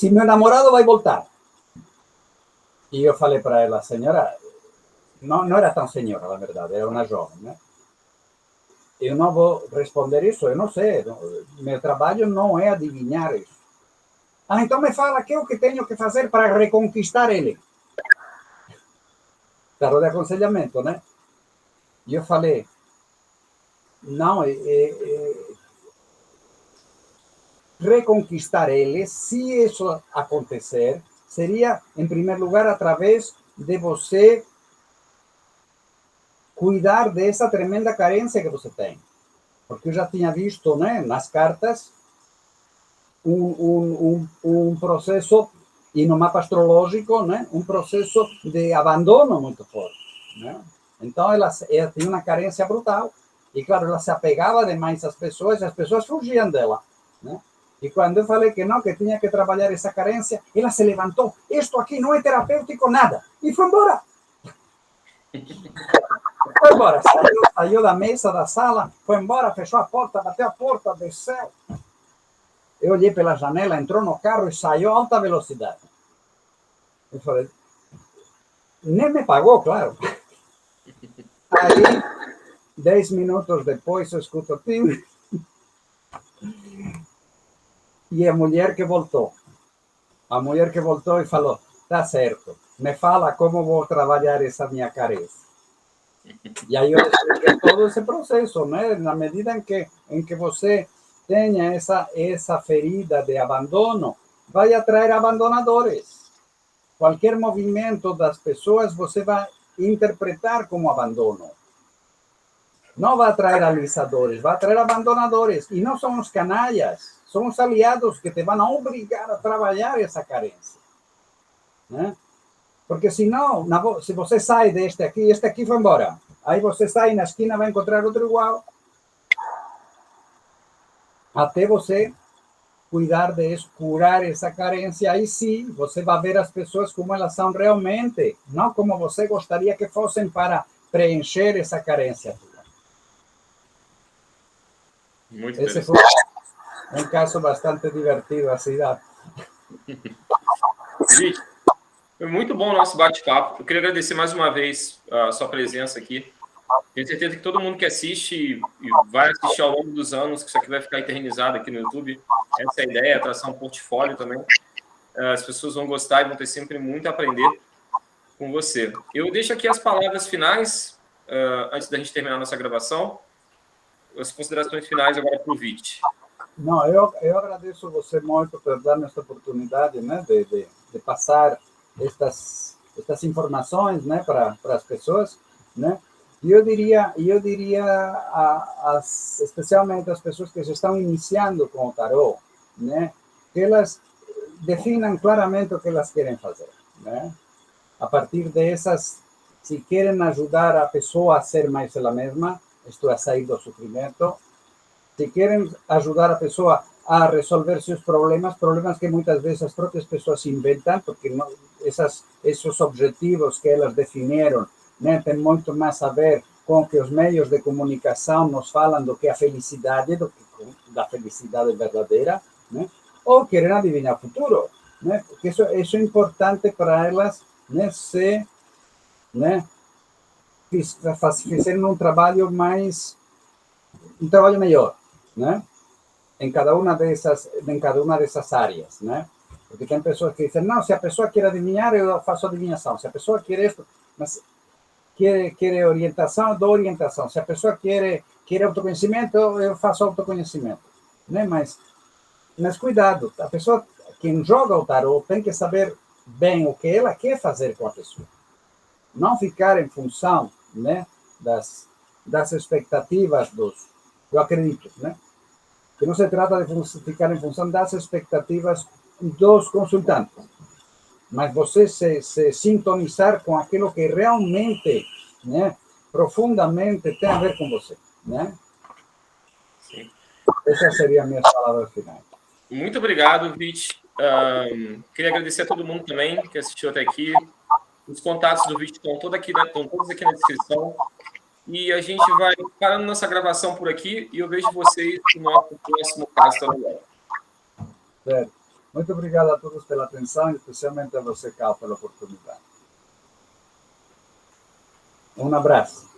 meu namorado vai voltar. E eu falei para ela, senhora, não era tão senhora, na verdade, era uma jovem, né? Eu não vou responder isso, eu não sei, meu trabalho não é adivinhar isso. Ah, então me fala que é o que tenho que fazer para reconquistar ele. Tarô de aconselhamento, né? E eu falei, não, reconquistar ele, se isso acontecer, seria, em primeiro lugar, através de você cuidar dessa tremenda carência que você tem. Porque eu já tinha visto, né, nas cartas um processo, e no mapa astrológico, né, um processo de abandono muito forte, né? Então, ela tinha uma carência brutal. E, claro, ela se apegava demais às pessoas e as pessoas fugiam dela, né? E quando eu falei que não, que tinha que trabalhar essa carência, ela se levantou. Isto aqui não é terapêutico, nada. E foi embora. Foi embora. Saiu da mesa, da sala, foi embora, fechou a porta, bateu a porta, desceu. Eu olhei pela janela, entrou no carro e saiu a alta velocidade. Eu falei, nem me pagou, claro. Aí, 10 minutos depois, eu escuto tim. E a mulher que voltou. A mulher que voltou e falou, tá certo, me fala como vou trabalhar essa minha carência. E aí eu expliquei todo esse processo, né? Na medida em que você tenha essa ferida de abandono, vai atrair abandonadores. Qualquer movimento das pessoas você vai interpretar como abandono. Não vai atrair alisadores, vai atrair abandonadores. E não são os canalhas, são os aliados que te vão obrigar a trabalhar essa carência. Né? Porque senão, se você sai deste aqui, este aqui foi embora. Aí você sai na esquina, vai encontrar outro igual. Até você cuidar de curar essa carência, aí sim, você vai ver as pessoas como elas são realmente, não como você gostaria que fossem para preencher essa carência. Muito Esse interessante. foi um caso bastante divertido, assim. Gente, foi muito bom o nosso bate-papo. Eu queria agradecer mais uma vez a sua presença aqui. Tenho certeza que todo mundo que assiste e vai assistir ao longo dos anos, que isso aqui vai ficar eternizado aqui no YouTube. Essa é a ideia, traçar um portfólio também. As pessoas vão gostar e vão ter sempre muito a aprender com você. Eu deixo aqui as palavras finais, antes da gente terminar a nossa gravação. As considerações finais agora para o Vit. Não, eu agradeço você muito por dar essa oportunidade, né, de passar estas informações, né, para as pessoas, né. E eu diria especialmente as pessoas que se estão iniciando com o tarô, né, que elas definam claramente o que elas querem fazer, né. A partir dessas, se querem ajudar a pessoa a ser mais ela mesma, isto é, a sair do sofrimento. Se querem ajudar a pessoa a resolver seus problemas que muitas vezes as próprias pessoas inventam, porque não, esses objetivos que elas definiram, né, tem muito mais a ver com que os meios de comunicação nos falam do que a felicidade, da felicidade verdadeira, né, ou querem adivinhar o futuro, né, porque isso é importante para elas, né, fazerem um trabalho melhor, né? Em cada uma dessas áreas, né? Porque tem pessoas que dizem, não, se a pessoa quer adivinhar, eu faço adivinhação. Se a pessoa quer isto, mas quer orientação, eu dou orientação. Se a pessoa quer autoconhecimento, eu faço autoconhecimento, né? Mas cuidado, a pessoa, quem joga o tarô, tem que saber bem o que ela quer fazer com a pessoa. Não ficar em função, né, das expectativas eu acredito, né? Que não se trata de ficar em função das expectativas dos consultantes, mas você se sintonizar com aquilo que realmente, né, profundamente tem a ver com você, né? Sim. Essas seriam as minhas palavras finais. Muito obrigado, Vit. Queria agradecer a todo mundo também que assistiu até aqui. Os contatos do Vit estão todos aqui na descrição. E a gente vai parando nossa gravação por aqui e eu vejo vocês no nosso próximo caso também. Certo. Muito obrigado a todos pela atenção, especialmente a você, Cal, pela oportunidade. Um abraço.